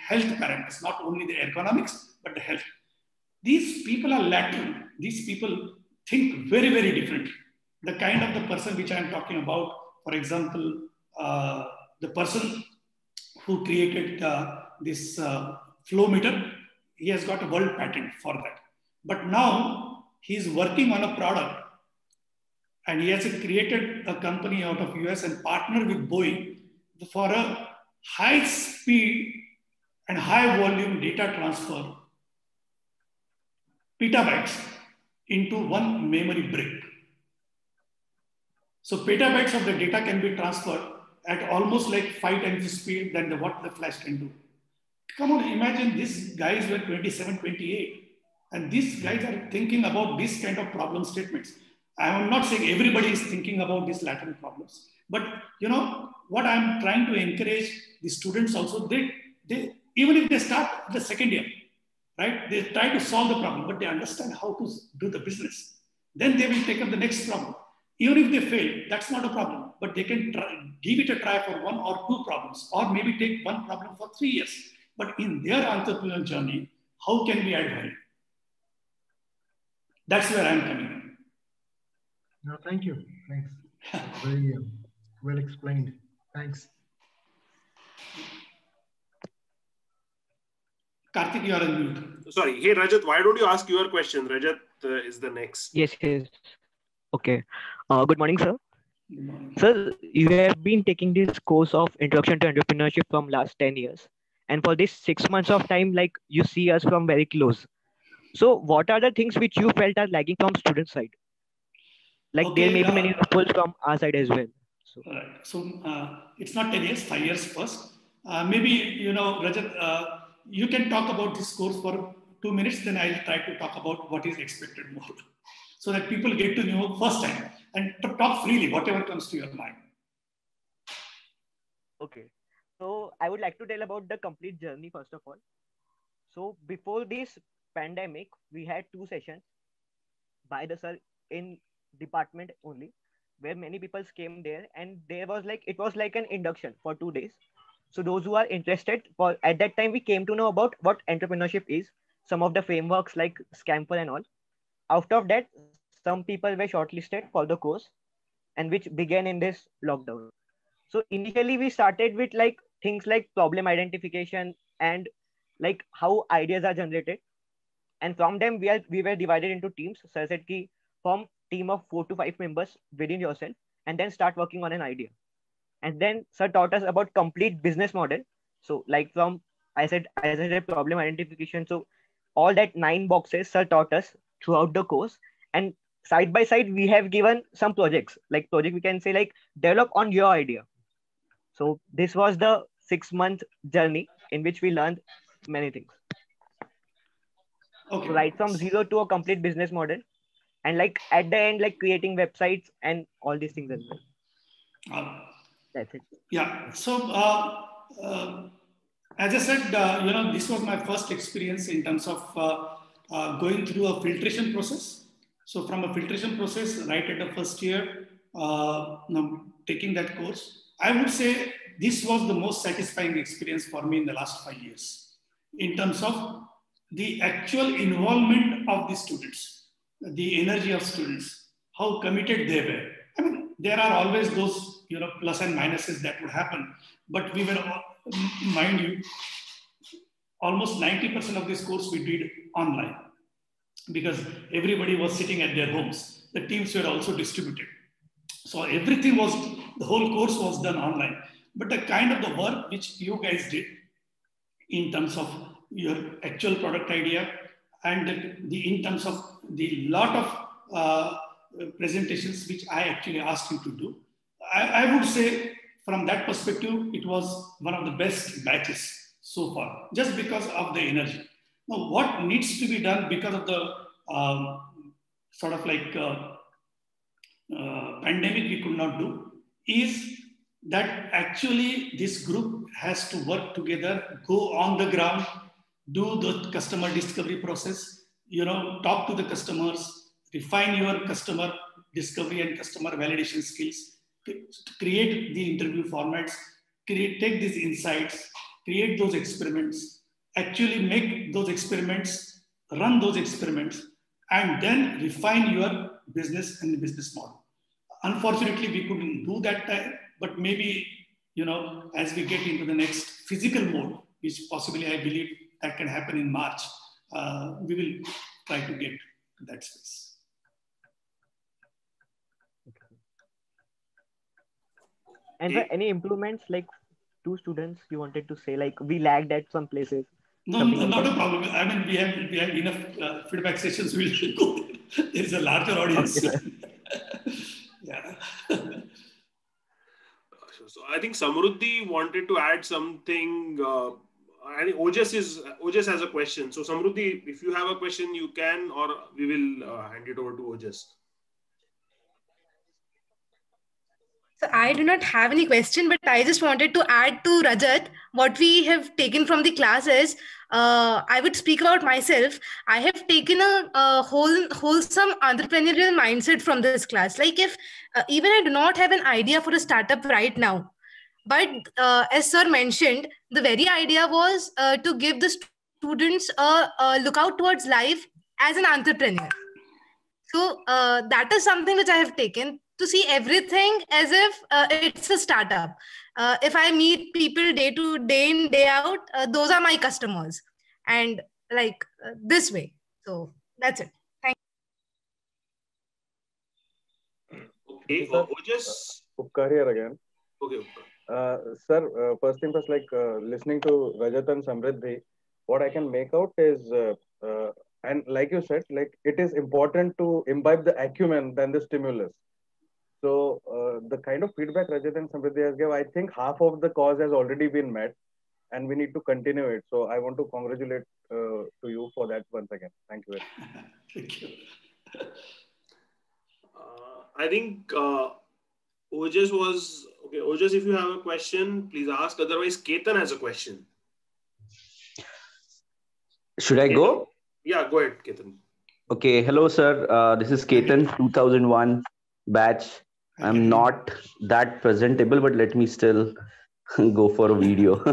health parameters, not only the ergonomics, but the health. These people are lateral. These people think very, very differently. The kind of the person which I'm talking about, for example, the person who created this flow meter, he has got a world patent for that. But now he's working on a product, and he has created a company out of US and partnered with Boeing for a high speed and high volume data transfer, petabytes, into one memory brick. So petabytes of the data can be transferred at almost like 5 times the speed than what the flash can do. Come on, imagine these guys were 27, 28, and these guys are thinking about this kind of problem statements. I am not saying everybody is thinking about these latent problems, but what I'm trying to encourage the students also, they even if they start the second year, right? They try to solve the problem, but they understand how to do the business. Then they will take up the next problem. Even if they fail, that's not a problem, but they can give it a try for 1 or 2 problems, or maybe take one problem for 3 years. But in their entrepreneurial journey, how can we add value? That's where I'm coming in. No, thank you. Thanks. Very well explained. Thanks. Karthik, you are on mute. Sorry. Hey, Rajat, why don't you ask your question? Rajat is the next. Yes. Okay. Good morning, sir. Good morning. Sir, you have been taking this course of Introduction to Entrepreneurship from last 10 years. And for this 6 months of time, like you see us from very close. So what are the things which you felt are lagging from student side? Like there may be many loopholes from our side as well. So, it's not 10 years, 5 years first. Maybe, Rajat, you can talk about this course for 2 minutes, then I'll try to talk about what is expected more. So that people get to know first time and to talk freely, whatever comes to your mind. Okay. So I would like to tell about the complete journey first of all. So before this pandemic, we had 2 sessions by the sir in department only, where many people came there, and there was it was like an induction for 2 days. So those who are interested, at that time we came to know about what entrepreneurship is, some of the frameworks like Scamper and all. Out of that, some people were shortlisted for the course, and which began in this lockdown. So initially we started with things like problem identification and how ideas are generated. And from them, we were divided into teams. Sir said ki form team of 4 to 5 members within yourself, and then start working on an idea. And then sir taught us about complete business model. So from I said problem identification. So all that 9 boxes sir taught us throughout the course, and side by side we have given some projects, project we can say develop on your idea. So this was the 6-month journey in which we learned many things. Okay. So right from zero to a complete business model, and at the end creating websites and all these things as well. That's it. Yeah. So as I said, this was my first experience in terms of going through a filtration process. So from a filtration process, right at the first year, taking that course, I would say this was the most satisfying experience for me in the last 5 years in terms of the actual involvement of the students, the energy of students, how committed they were. I mean, there are always those plus and minuses that would happen, but we were, mind you, almost 90% of this course we did online because everybody was sitting at their homes. The teams were also distributed. So everything the whole course was done online. But the kind of the work which you guys did in terms of your actual product idea and in terms of the lot of presentations which I actually asked you to do, I would say from that perspective, it was one of the best batches so far, just because of the energy. Now, what needs to be done because of the pandemic we could not do is that actually this group has to work together, go on the ground, do the customer discovery process, talk to the customers, refine your customer discovery and customer validation skills, create the interview formats, take these insights, create those experiments, actually make those experiments, run those experiments, and then refine your business and the business model. Unfortunately, we couldn't do that, but maybe, as we get into the next physical mode, which possibly I believe that can happen in March, we will try to get to that space. And any improvements to two students you wanted to say, like we lagged at some places? No, not a problem. I mean, we have enough feedback sessions. We'll go. There is a larger audience. Okay, Yeah. So I think Samruddhi wanted to add something. I think Ojas has a question. So Samruddhi, if you have a question, you can, or we will hand it over to Ojas. So I do not have any question, but I just wanted to add to Rajat what we have taken from the classes. I would speak about myself. I have taken a wholesome entrepreneurial mindset from this class. Like if even I do not have an idea for a startup right now, but as sir mentioned, the very idea was to give the students a lookout towards life as an entrepreneur. So that is something which I have taken, to see everything as if it's a startup. If I meet people day in, day out, those are my customers. And like this way. So that's it. Thank you. Okay, Ojas. Upkar here again. Okay, sir, first thing first, like listening to Rajat and Samriddhi, what I can make out is, and like you said, like it is important to imbibe the acumen than the stimulus. So the kind of feedback Rajat and Samriddhi has given, I think half of the cause has already been met, and we need to continue it. So I want to congratulate to you for that once again. Thank you. Thank you. I think Ojas was okay. Ojas, if you have a question, please ask. Otherwise, Ketan has a question. Should I go? Yeah, go ahead, Ketan. Okay. Hello, sir. This is Ketan, 2001 batch. I'm not that presentable, but let me still go for a video.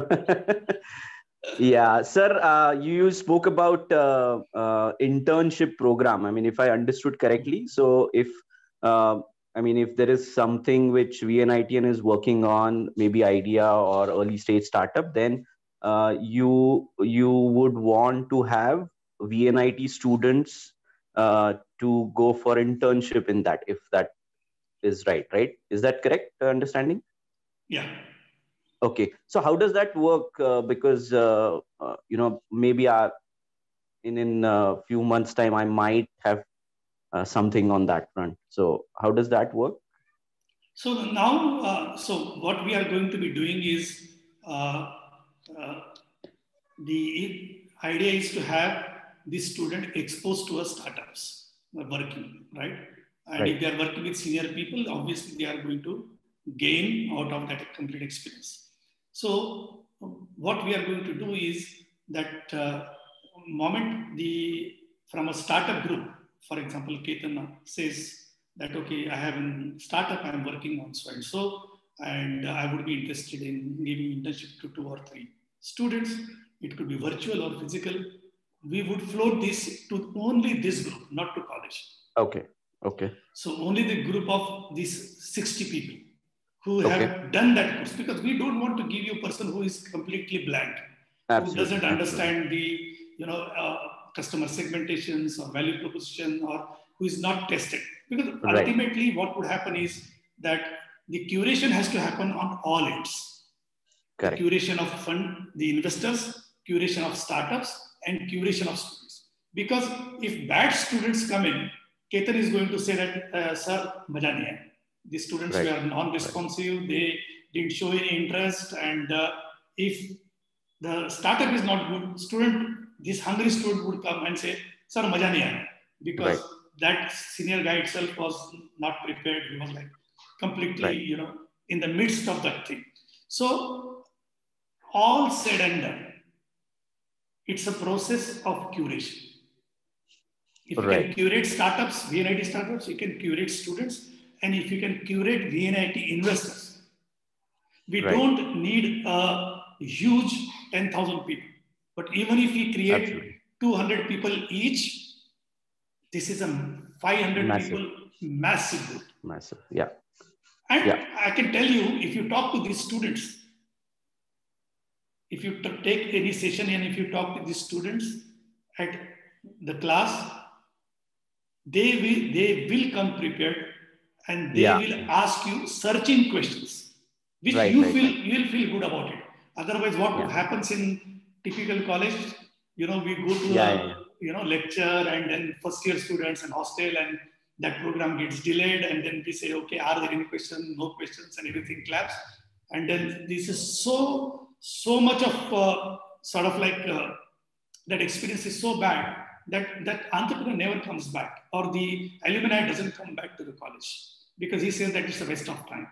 Yeah, sir, you spoke about internship program. I mean, if I understood correctly, so if if there is something which VNITN is working on, maybe idea or early stage startup, then you would want to have VNIT students to go for internship in that, if that is right? Is that correct understanding? Yeah. Okay. So how does that work? Because maybe in a few months' time, I might have something on that front. So how does that work? So now, so what we are going to be doing is the idea is to have this student exposed to startups working, right? And right. If they are working with senior people, obviously they are going to gain out of that complete experience. So what we are going to do is that moment from a startup group, for example, Ketan says that, okay, I have a startup, I'm working on so and so, and I would be interested in giving internship to 2 or 3 students. It could be virtual or physical. We would float this to only this group, not to college. Okay. Okay. So only the group of these 60 people who have done that course, because we don't want to give you a person who is completely blank, who doesn't understand the customer segmentations or value proposition, or who is not tested. Because ultimately what would happen is that the curation has to happen on all ends. Correct. The curation of fund, the investors, curation of startups, and curation of students. Because if bad students come in, Ketan is going to say that, sir, maja nahi hai. The students were non-responsive, they didn't show any interest, and if the startup is not good, this hungry student would come and say, sir, maja nahi hai, because that senior guy itself was not prepared. He was like completely, in the midst of that thing. So all said and done, it's a process of curation. If you can curate startups, VNIT startups, you can curate students, and if you can curate VNIT investors, we don't need a huge 10,000 people. But even if we create 200 people each, this is a 500 people, massive group. Massive, yeah. And I can tell you, if you talk to these students, if you take any session and if you talk to these students at the class, they will come prepared, and they will ask you searching questions, which you'll feel good about it. Otherwise, what happens in typical college, we go to lecture, and then first year students and hostel, and that program gets delayed, and then we say, okay, are there any questions? No questions, and everything claps. And then this is so much of sort of like that experience is so bad that entrepreneur never comes back, or the alumni doesn't come back to the college because he says that it's a waste of time.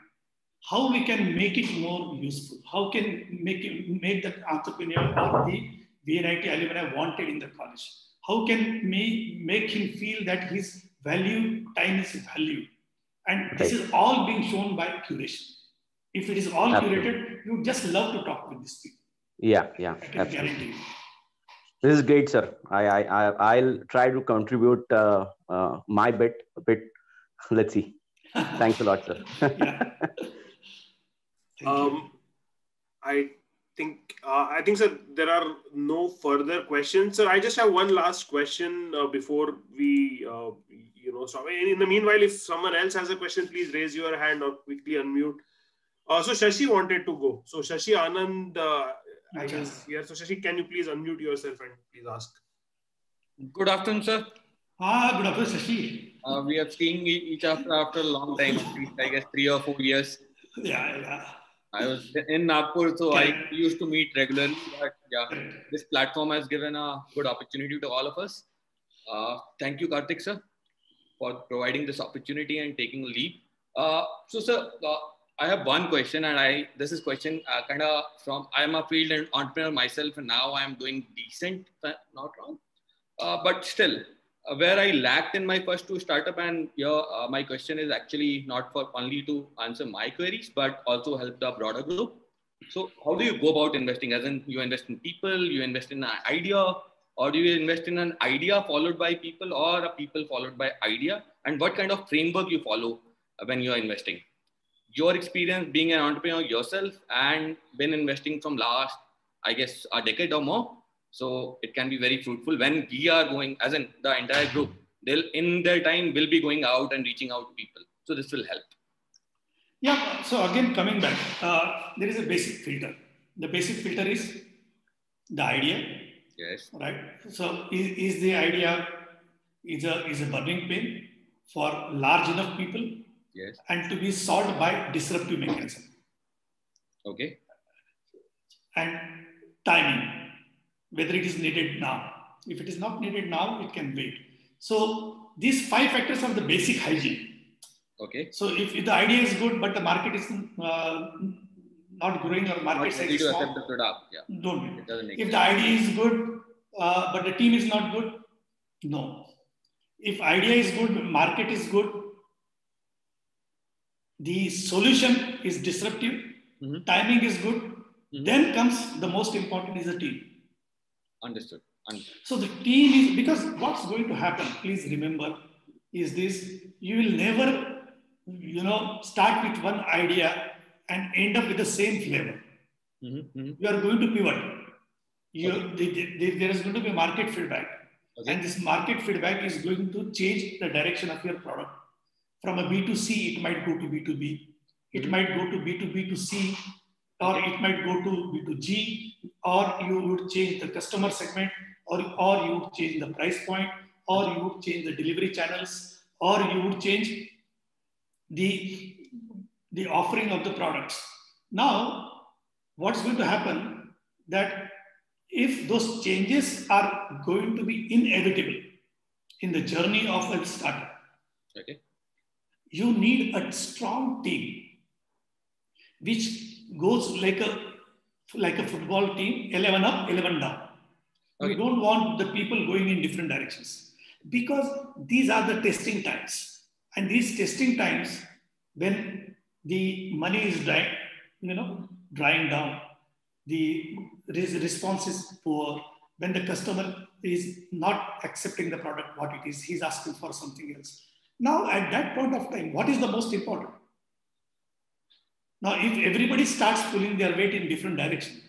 How we can make it more useful? How can make that entrepreneur or the VNIT alumni wanted in the college? How can we make him feel that his time is value? And this is all being shown by curation. If it is all curated, you just love to talk with these people. Yeah, I can guarantee you. This is great, sir. I'll try to contribute my bit a bit. Let's see. Thanks a lot, sir. I think, sir, there are no further questions. Sir, I just have one last question before we, stop. In the meanwhile, if someone else has a question, please raise your hand or quickly unmute. So Shashi wanted to go. So Shashi Anand, I guess here. So Shashi, can you please unmute yourself and please ask? Good afternoon, sir. Good afternoon, Shashi. We have seen each other after a long time, I guess 3 or 4 years. Yeah. I was in Nagpur, so I used to meet regularly. But this platform has given a good opportunity to all of us. Thank you, Karthik, sir, for providing this opportunity and taking a lead. So, sir, I have one question, and this is question kind of from, I'm a field entrepreneur myself, and now I'm doing decent, not wrong. But still, where I lacked in my first 2 startup, and my question is actually not for only to answer my queries, but also help the broader group. So how do you go about investing? As in, you invest in people, you invest in an idea, or do you invest in an idea followed by people, or a people followed by idea? And what kind of framework you follow when you are investing? Your experience being an entrepreneur yourself and been investing from last, I guess, a decade or more. So it can be very fruitful when we are going, as in the entire group, they'll in their time will be going out and reaching out to people. So this will help. Yeah. So again, coming back, there is a basic filter. The basic filter is the idea. Yes. Right. So is the idea is a burning pain for large enough people? Yes. And to be solved by disruptive mechanism. Okay. And timing, whether it is needed now. If it is not needed now, it can wait. So these 5 factors are the basic hygiene. Okay. So if the idea is good, but the market is not growing or market size is small, don't do it. If the idea is good, but the team is not good, no. If idea is good, market is good, the solution is disruptive, timing is good, then comes the most important is the team. Understood. So the team is, because what's going to happen, please remember, is this: you will never, start with one idea and end up with the same flavor. You are going to pivot. There is going to be market feedback. Okay. And this market feedback is going to change the direction of your product. From a B2C, it might go to B2B. It might go to B2B2C, or it might go to B2G, or you would change the customer segment, or you would change the price point, or you would change the delivery channels, or you would change the offering of the products. Now, what's going to happen that if those changes are going to be inevitable in the journey of a startup, okay, you need a strong team which goes like a football team, 11 up, 11 down. Okay. You don't want the people going in different directions, because these are the testing times. And these testing times, when the money is drying down, the response is poor, when the customer is not accepting the product, what it is, he's asking for something else. Now, at that point of time, what is the most important? Now, if everybody starts pulling their weight in different directions,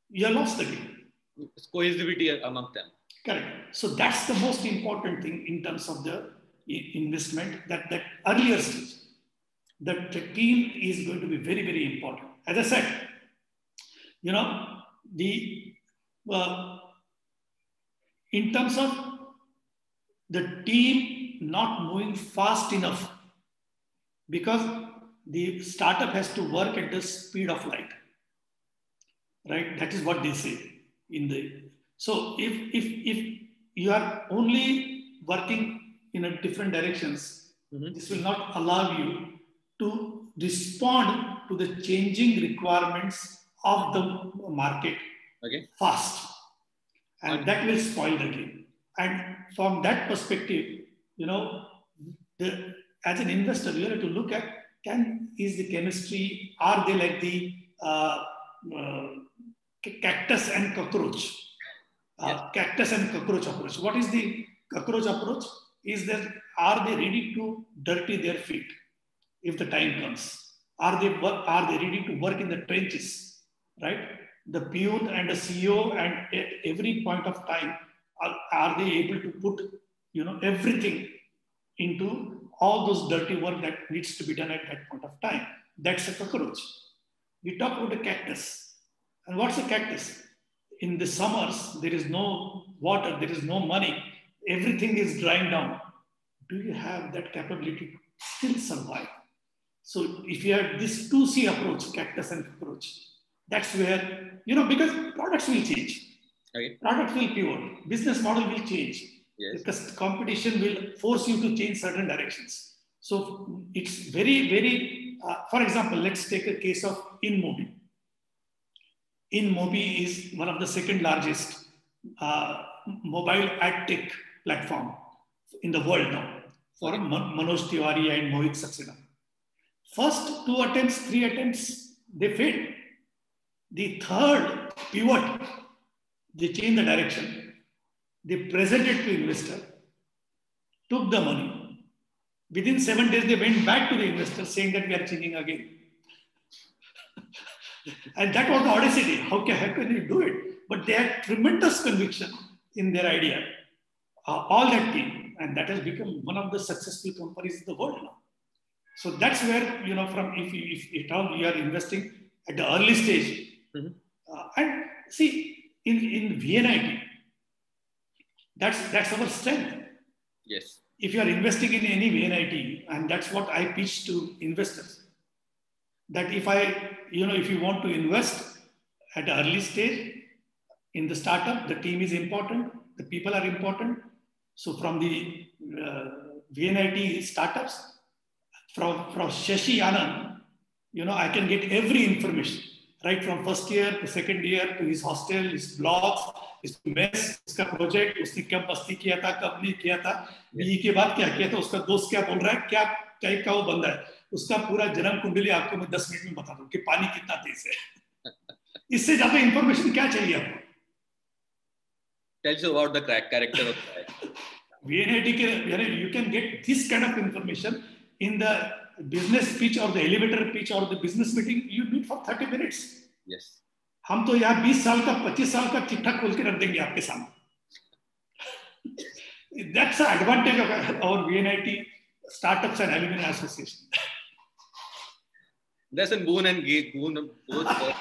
you have lost the game. It's cohesivity among them. Correct. So that's the most important thing in terms of the investment, that earlier stage. That the team is going to be very, very important. As I said, you know, in terms of the team not moving fast enough, because the startup has to work at the speed of light, right? That is what they say in the. So if you are only working in a different directions, this will not allow you to respond to the changing requirements of the market fast, and that will spoil the game. And from that perspective, you know, as an investor, you have to look at, is the chemistry, are they like the cactus and cockroach? Cactus and cockroach approach. What is the cockroach approach? Is that, are they ready to dirty their feet if the time comes? Are they ready to work in the trenches, right? The PO and the CEO, and at every point of time, are they able to put, you know, everything into all those dirty work that needs to be done at that point of time? That's a cockroach. We talk about the cactus. And what's a cactus? In the summers, there is no water, there is no money, everything is drying down. Do you have that capability to still survive? So if you have this 2C approach, cactus and cockroach, that's where, you know, because products will change. Products will pivot, business model will change. Because competition will force you to change certain directions. So it's very, very, for example, let's take a case of InMobi. InMobi is one of the second largest mobile ad tech platform in the world now, for Manoj Tiwari and Mohit Saxena. First 2 attempts, 3 attempts, they failed. The third pivot, they changed the direction. They presented to investor, took the money. Within 7 days, they went back to the investor saying that we are changing again. And that was the audacity. How can you do it? But they had tremendous conviction in their idea. All that team, and that has become one of the successful companies in the world now. So that's where, you know, from if at all we are investing at the early stage. And see, in VNIT, that's our strength. Yes. If you are investing in any VNIT, and that's what I pitch to investors, that if you want to invest at an early stage in the startup, the team is important, the people are important. So from the VNIT startups, from Shashi Anand, you know, I can get every information, right from first year to second year, to his hostel, his blogs, his mess, उसका project, उसने कब मस्ती किया था, कब नहीं किया था, बीई के बाद क्या किया था, उसका दोस्त क्या बोल रहा है, क्या टाइप का वो बंदा है, उसका पूरा जन्म कुंडली आपको मैं 10 मिनट में बता दूं कि पानी कितना तेज है. इससे ज्यादा इंफॉर्मेशन क्या चाहिए आपको? Tells you about the character of the guy. VNIT के, you can get this kind of information in the business pitch or the elevator pitch or the business meeting. You meet for 30 minutes. Yes. हम तो यहाँ 20 साल का 25 साल का चिट्ठा खोल के रख देंगे आपके सामने. That's the advantage of our VNIT Startups and Alumni Association. There's a boon and boon both.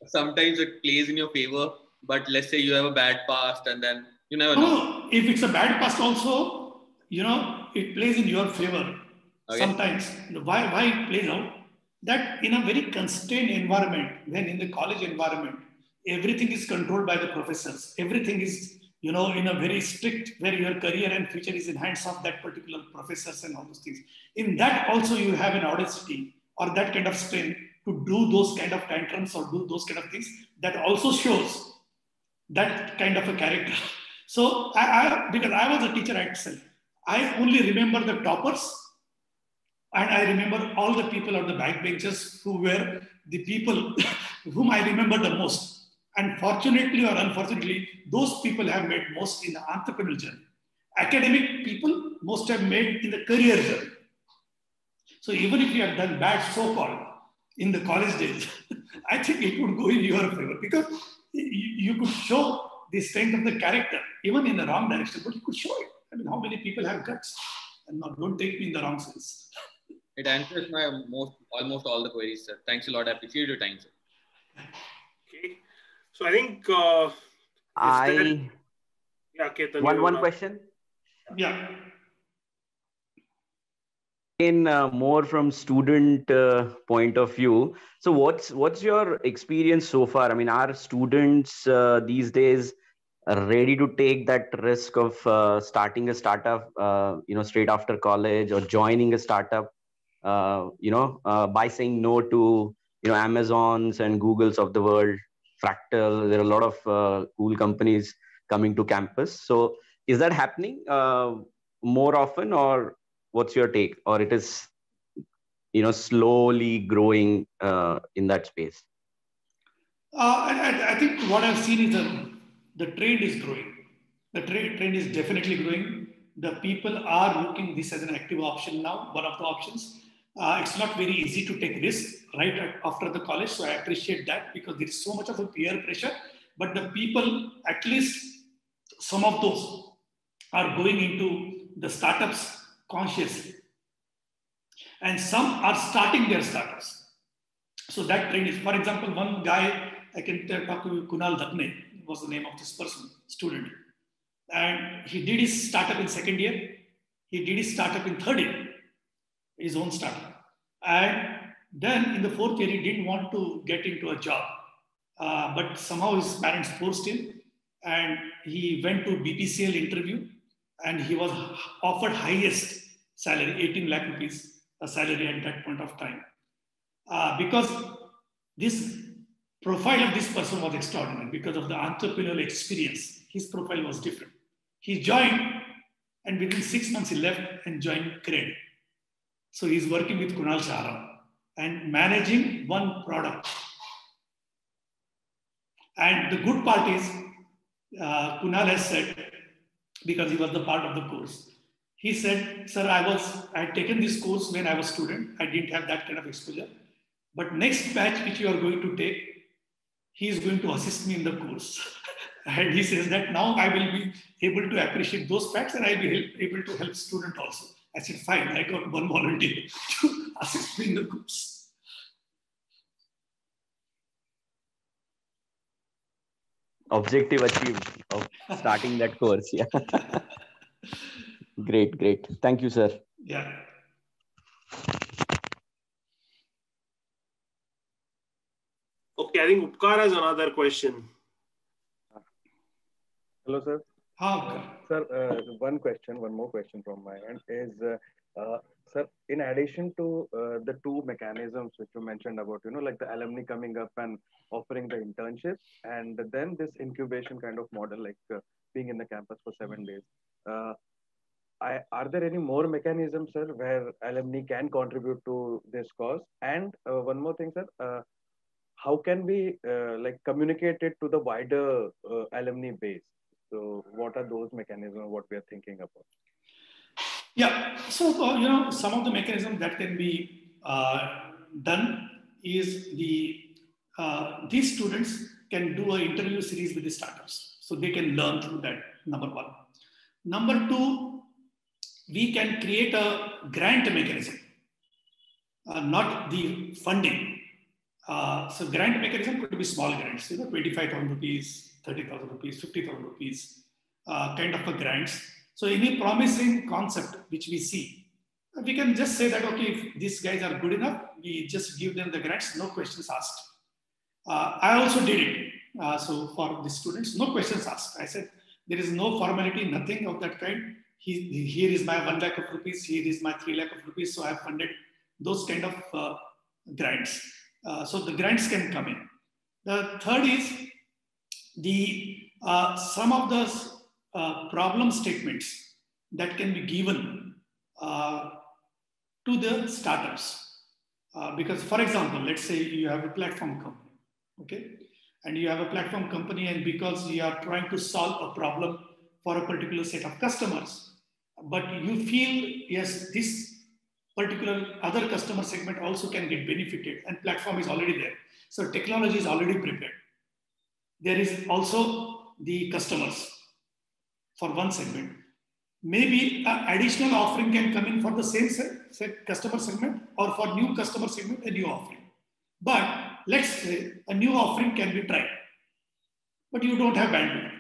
Sometimes it plays in your favor, but let's say you have a bad past and then you never know. No, if it's a bad past also, you know, it plays in your favor. Okay. Sometimes. Why it plays out? That in a very constrained environment, when in the college environment, everything is controlled by the professors. Everything is, you know, in a very strict, where your career and future is in hands of that particular professors and all those things. In that also you have an audacity or that kind of strength to do those kind of tantrums or do those kind of things. That also shows that kind of a character. So because I was a teacher at Excel, I only remember the toppers. And I remember all the people on the backbenchers who were the people whom I remember the most. And fortunately or unfortunately, those people have made most in the entrepreneurial journey. Academic people, most have made in the career journey. So even if you have done bad so-called in the college days, I think it would go in your favor because you could show the strength of the character, even in the wrong direction, but you could show it. I mean, how many people have guts? And now, don't take me in the wrong sense. It answers my almost all the queries, sir. Thanks a lot. I appreciate your time, sir. So I think yeah, Ketan, one question. Yeah. In more from student point of view, so what's your experience so far? I mean, are students these days ready to take that risk of starting a startup, straight after college, or joining a startup, by saying no to Amazons and Googles of the world, Fractal? There are a lot of cool companies coming to campus. So is that happening more often, or what's your take? Or it is slowly growing in that space? I think what I've seen is the trend is growing. The trend is definitely growing. The people are looking this as an active option now, one of the options. It's not very easy to take risks right after the college, so I appreciate that because there is so much of a peer pressure. But the people, at least some of those, are going into the startups consciously. And some are starting their startups. So that trend is, for example, one guy, I can talk to you, Kunal Dhakne was the name of this person, student. And he did his startup in second year. He did his startup in third year, his own startup. And then in the fourth year, he didn't want to get into a job. But somehow his parents forced him. And he went to BPCL interview. And he was offered highest salary, 18 lakh rupees a salary at that point of time. Because this profile of this person was extraordinary because of the entrepreneurial experience. His profile was different. He joined, and within 6 months he left and joined Cred. So he's working with Kunal Shah and managing one product. And the good part is, Kunal has said, because he was the part of the course, he said, sir, I had taken this course when I was a student. I didn't have that kind of exposure. But next batch which you are going to take, he is going to assist me in the course. And he says that now I will be able to appreciate those facts and I will be able to help student also. I said, fine, I got one volunteer to assist me in the course. Objective achieved of starting that course. Yeah. Great. Thank you, sir. Yeah. Okay, I think Upkar has another question. Hello, sir. Okay. Sir, one more question from my end is, sir, in addition to the two mechanisms which you mentioned about, like the alumni coming up and offering the internships, and then this incubation kind of model, like being in the campus for 7 days, are there any more mechanisms, sir, where alumni can contribute to this cause? And one more thing, sir, how can we communicate it to the wider alumni base? So what are those mechanisms, what we are thinking about? Yeah, so some of the mechanisms that can be done is these students can do an interview series with the startups. So they can learn through that, number one. Number two, we can create a grant mechanism, not the funding. So grant mechanism could be small grants, 25,000 rupees, 30,000 rupees, 50,000 rupees, kind of a grants. So any promising concept which we see, we can just say that, okay, if these guys are good enough, we just give them the grants, no questions asked. I also did it. So for the students, no questions asked. I said, there is no formality, nothing of that kind. Here is my 1 lakh of rupees, here is my 3 lakh of rupees. So I have funded those kind of grants. So the grants can come in. The third is some of those problem statements that can be given to the startups. Because, for example, let's say you have a platform company, okay? And you have a platform company, and because you are trying to solve a problem for a particular set of customers, but you feel, yes, this particular other customer segment also can get benefited, and platform is already there. So technology is already prepared. There is also the customers for one segment. Maybe an additional offering can come in for the same customer segment, or for new customer segment, a new offering. But let's say a new offering can be tried. but you don't have bandwidth.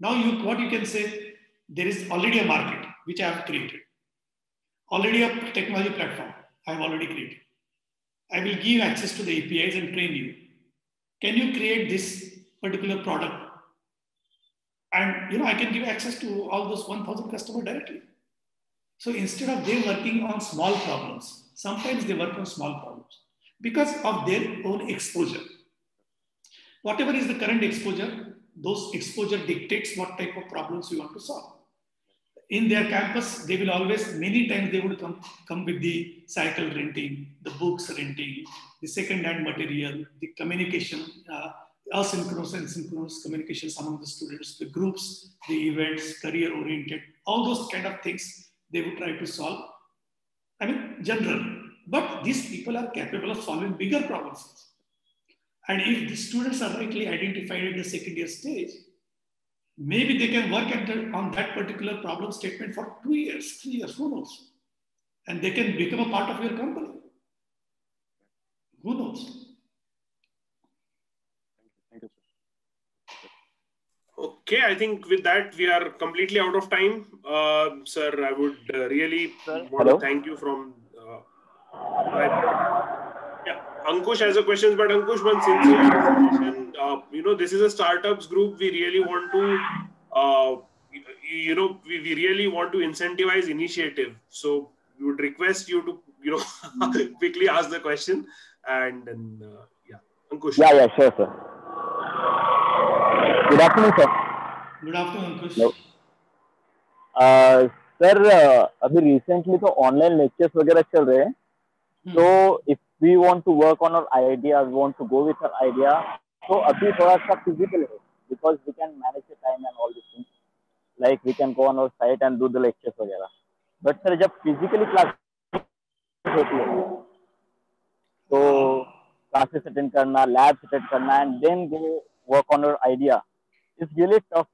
Now what you can say, there is already a market which I have created. Already a technology platform I have already created. I will give access to the APIs and train you. Can you create this particular product? And I can give access to all those 1,000 customers directly. So instead of they working on small problems, sometimes they work on small problems because of their own exposure. Whatever is the current exposure, those exposure dictates what type of problems you want to solve. In their campus, they will always, many times they would come with the cycle renting, the books renting, the second-hand material, the communication, asynchronous and synchronous communications among the students, the groups, the events, career-oriented, all those kind of things they would try to solve. I mean, general. But these people are capable of solving bigger problems. And if the students are rightly identified at the second year stage, maybe they can work on that particular problem statement for 2 years, 3 years, who knows? And they can become a part of your company. Who knows? Thank you, sir. Okay, I think with that we are completely out of time. Sir, I would really want to thank you from... yeah, Ankush has a question, but Ankush, one sincere suggestion. This is a startups group. We really want to, we really want to incentivize initiative. So we would request you to, quickly ask the question. And then, Ankush. Yeah, sure, sir. Good afternoon, sir. Good afternoon, Ankush. Hello. Sir, अभी recently तो online lectures वगैरह चल रहे हैं. So if we want to work on our idea, we want to go with our idea. So अभी थोड़ा सा physical है because we can manage the time and all these things. Like we can go on our site and do the lectures वगैरह. But sir जब physically class होती है, तो classes attend करना, labs attend करना, and then go work on our idea. It's really tough.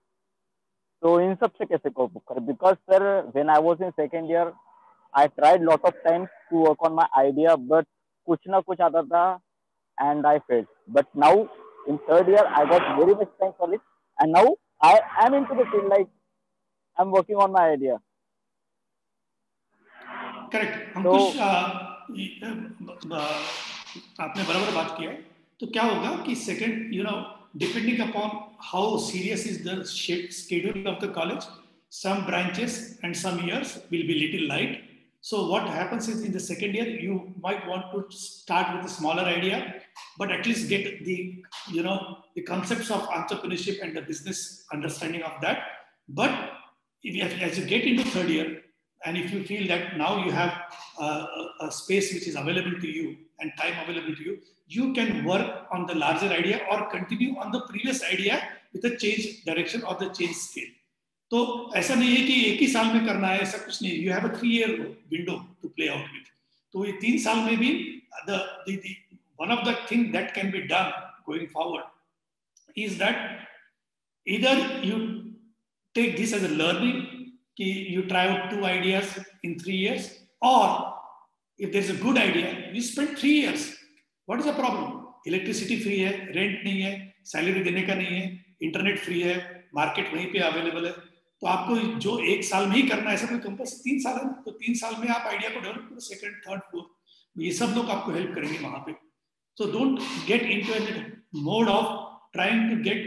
So in सब से कैसे cope कर? Because sir, when I was in second year, I tried lot of times to work on my idea, but कुछ ना कुछ आता था, and I failed. But now in third year, I got very much time for it, and now I am into the field, like I'm working on my idea. Correct. अंकुश, आपने बराबर बात किया. तो क्या होगा कि second, depending upon how serious is the schedule of the college, some branches and some years will be little light. So what happens is in the second year, you might want to start with a smaller idea, but at least get the, the concepts of entrepreneurship and the business understanding of that. But as you get into third year, and if you feel that now you have a space which is available to you and time available to you, you can work on the larger idea or continue on the previous idea with a change direction or the change scale. तो ऐसा नहीं है कि एक ही साल में करना है, ऐसा कुछ नहीं. You have a 3-year window to play out with. तो ये 3 साल में भी one of the things that can be done going forward is that either you take this as a learning, you try out 2 ideas in 3 years, or if there's a good idea, you spend 3 years. What is the problem? Electricity free है, rent नहीं है, salary देने का नहीं है, internet free है, market वहीं पे available है. तो आपको जो 1 साल में ही करना है, ऐसा कोई कंपल्सरी 3 साल है ना, तो 3 साल में आप आइडिया को डेवलप करो, सेकंड, थर्ड, फोर्थ, ये सब लोग आपको हेल्प करेंगे वहां पे. So don't get into a mode of trying to get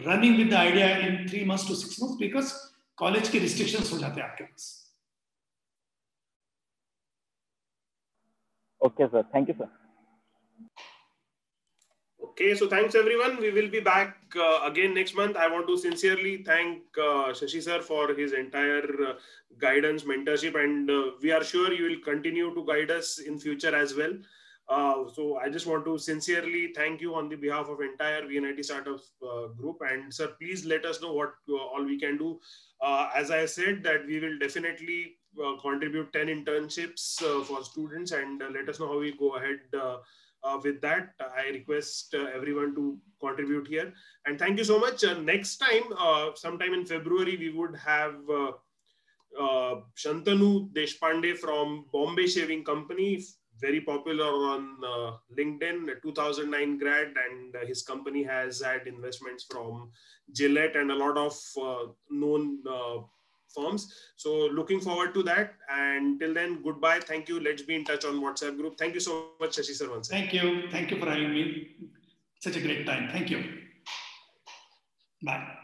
running with the idea in 3 months to 6 months because college के restrictions हो जाते हैं आपके पास. Okay, sir. Thank you, sir. Okay, so thanks everyone. We will be back again next month. I want to sincerely thank Shashi sir for his entire guidance, mentorship, and we are sure you will continue to guide us in future as well. So I just want to sincerely thank you on the behalf of entire VNIT Startups group. And sir, please let us know what all we can do. As I said, that we will definitely contribute 10 internships for students, and let us know how we go ahead with that. I request everyone to contribute here. And thank you so much. Next time, sometime in February, we would have Shantanu Deshpande from Bombay Shaving Company. very popular on LinkedIn, a 2009 grad, and his company has had investments from Gillette and a lot of known firms. So looking forward to that. And till then, goodbye. Thank you. Let's be in touch on WhatsApp group. Thank you so much, Shashi sir. Once again. Thank you. Thank you for having me. Such a great time. Thank you. Bye.